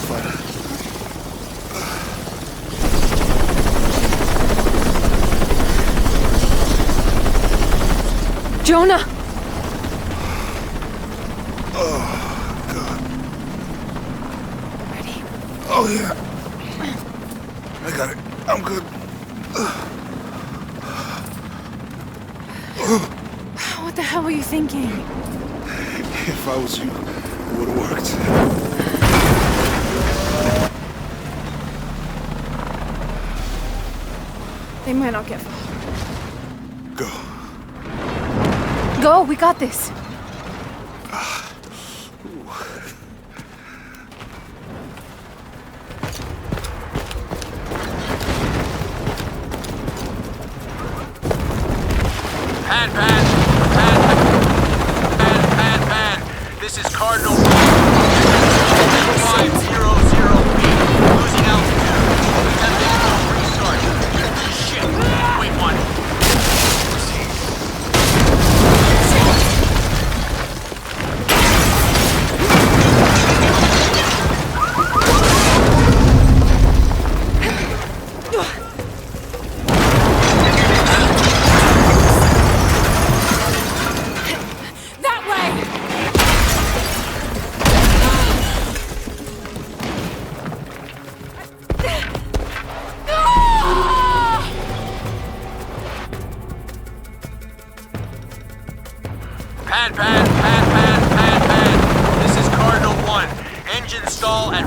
Fine. Jonah! Oh, yeah. I got it. I'm good. What the hell were you thinking? If I was you, it would have worked. They might not get far. Go. Go, we got this. Pan. This is Cardinal 500 feet. Losing altitude. Attempting to restart. Shit. Wait one. Pan. This is Cardinal 1. Engine stall at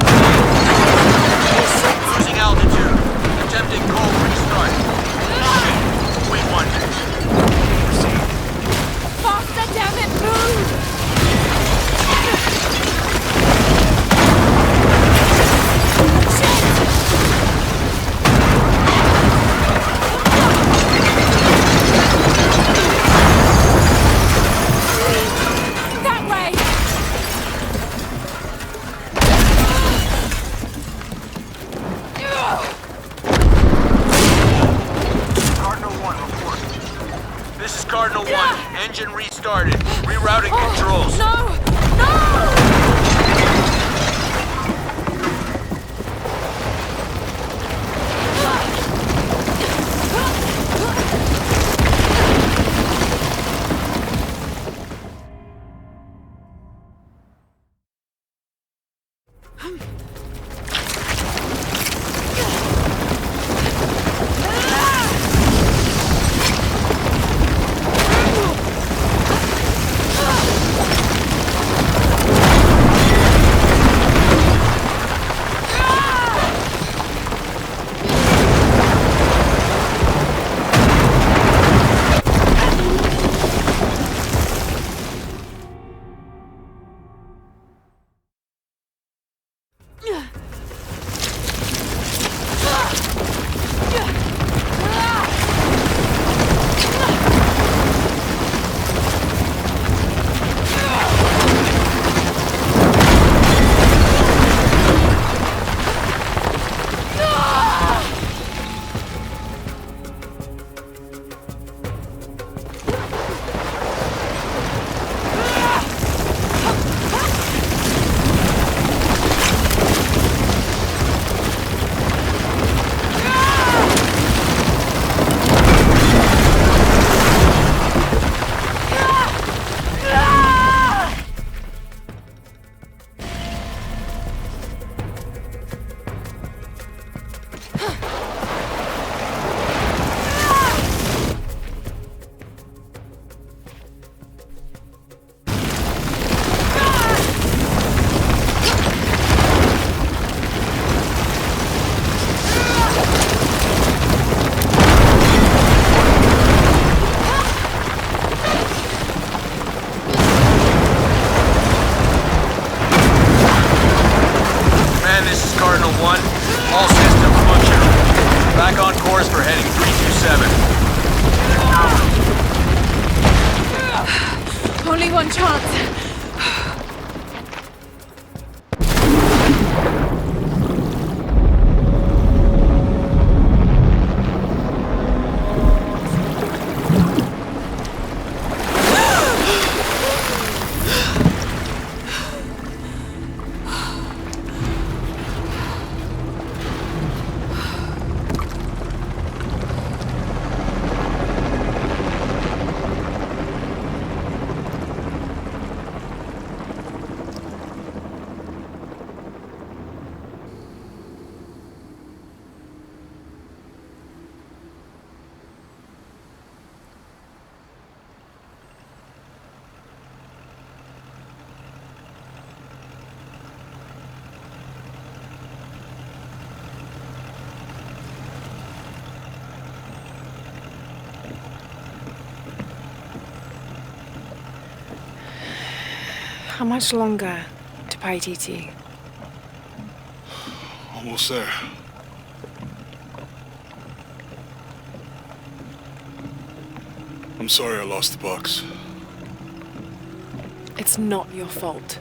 losing altitude. Attempting cold restart. Wait one. Faster, damn it, move! Cardinal 1, engine restarted. Rerouting controls. No! No! 7. Only one chance. How much longer to pay TT? Almost there. I'm sorry I lost the box. It's not your fault.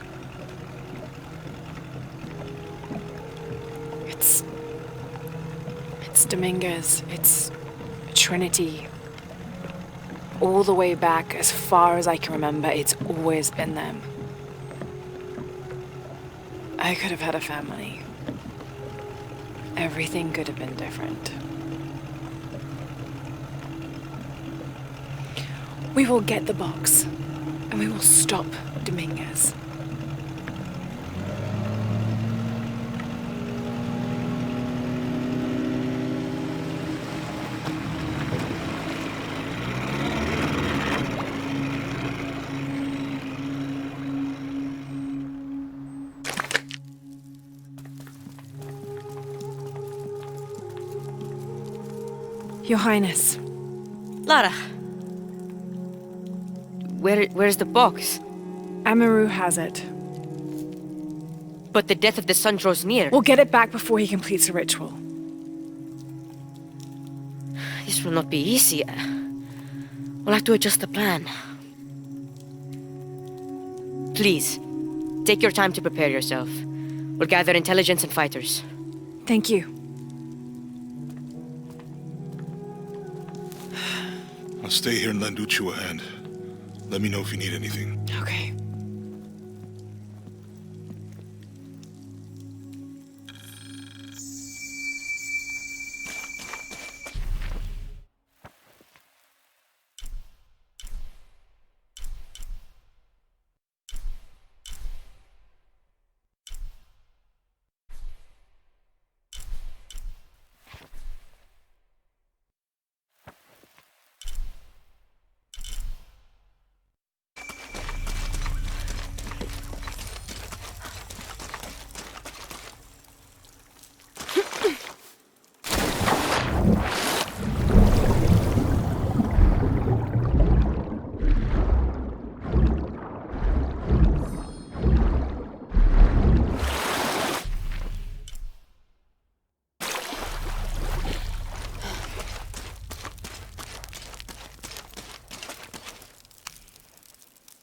It's Dominguez. It's Trinity. All the way back, as far as I can remember, it's always been them. I could have had a family. Everything could have been different. We will get the box, and we will stop Dominguez. Your Highness. Lara. Where's the box? Amaru has it. But the death of the sun draws near. We'll get it back before he completes the ritual. This will not be easy. We'll have to adjust the plan. Please, take your time to prepare yourself. We'll gather intelligence and fighters. Thank you. I'll stay here and lend Uchu a hand. Let me know if you need anything. Okay.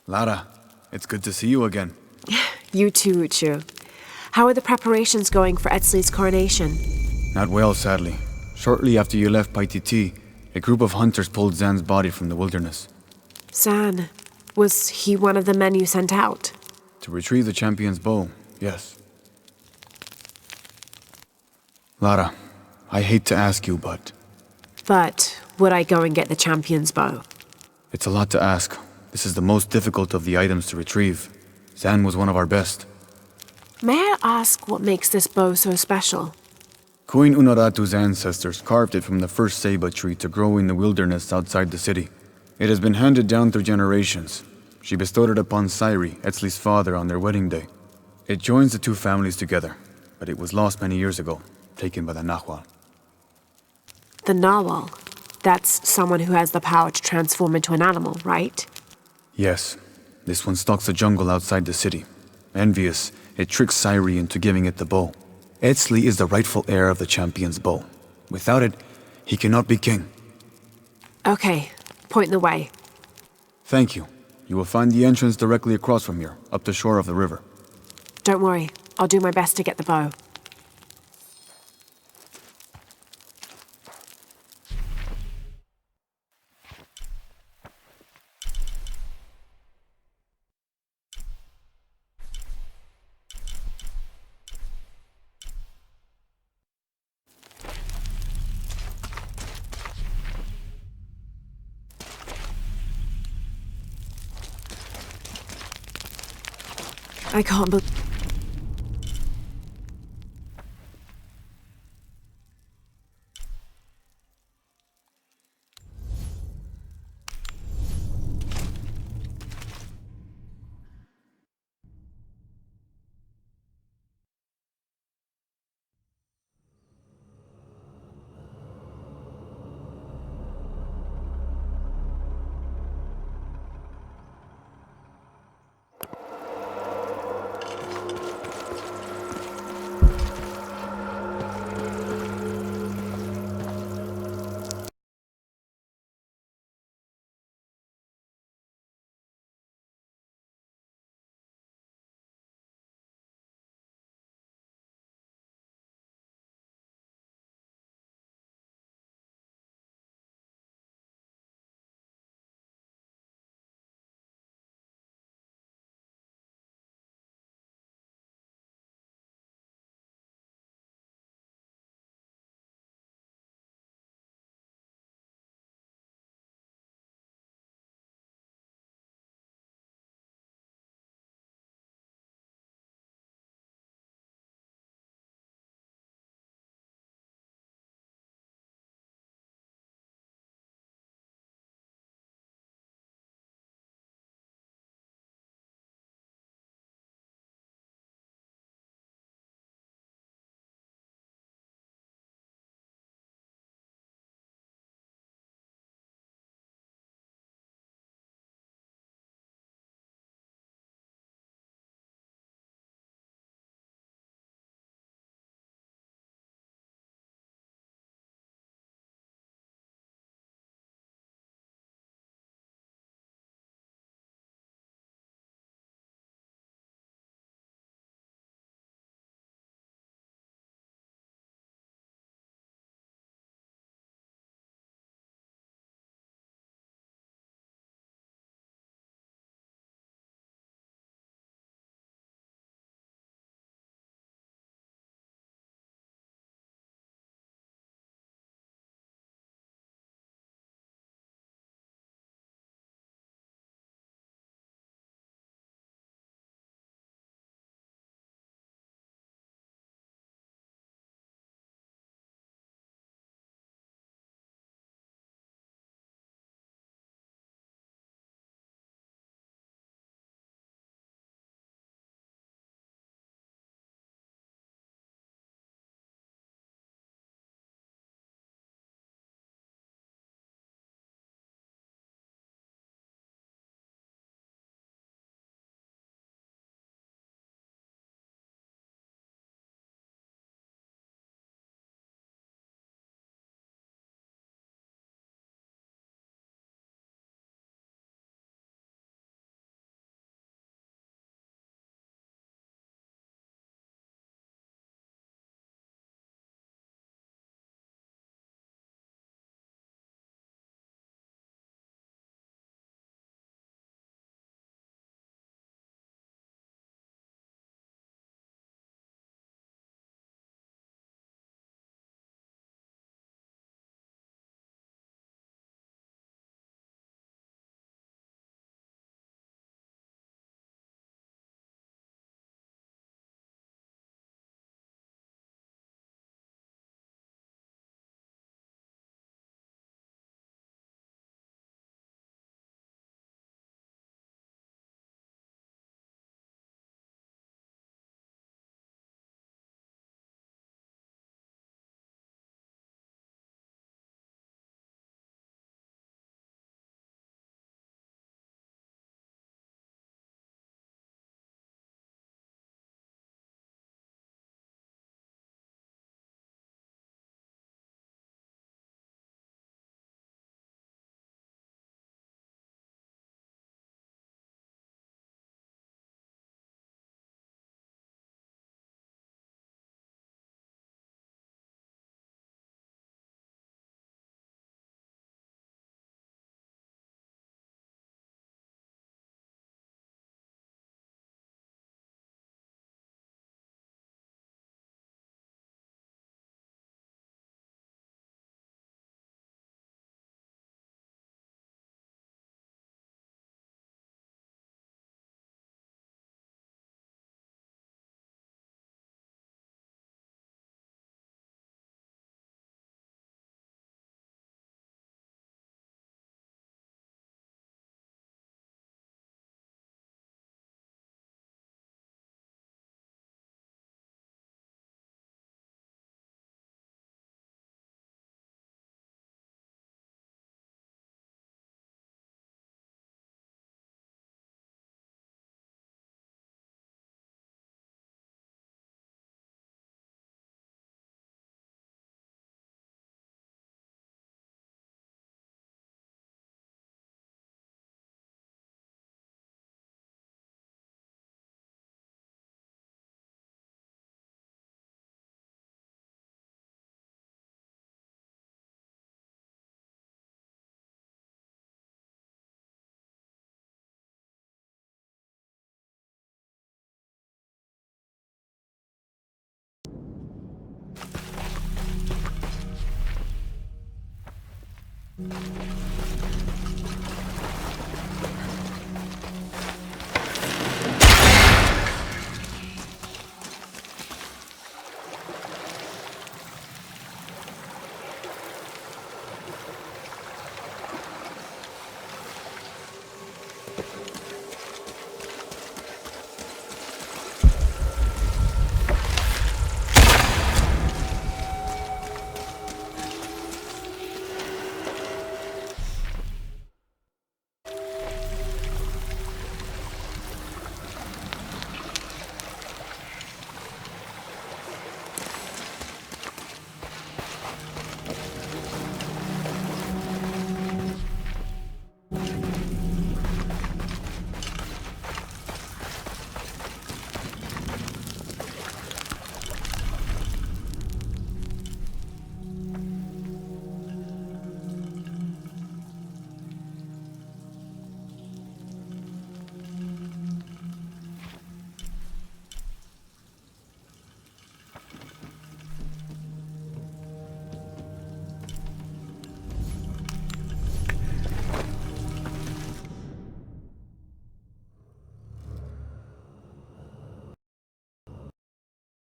Lara, it's good to see you again. You too, Uchu. How are the preparations going for Etzli's coronation? Not well, sadly. Shortly after you left Paititi, a group of hunters pulled Zan's body from the wilderness. Zan, was he one of the men you sent out? To retrieve the champion's bow, yes. Lara, I hate to ask you, but... But would I go and get the champion's bow? It's a lot to ask. This is the most difficult of the items to retrieve. Zan was one of our best. May I ask what makes this bow so special? Queen Unaratu's ancestors carved it from the first ceiba tree to grow in the wilderness outside the city. It has been handed down through generations. She bestowed it upon Sairi, Etzli's father, on their wedding day. It joins the two families together, but it was lost many years ago, taken by the Nahual. The Nahual? That's someone who has the power to transform into an animal, right? Yes. This one stalks the jungle outside the city. Envious, it tricks Sairi into giving it the bow. Etzli is the rightful heir of the champion's bow. Without it, he cannot be king. Okay, point the way. Thank you. You will find the entrance directly across from here, up the shore of the river. Don't worry, I'll do my best to get the bow. I can't believe...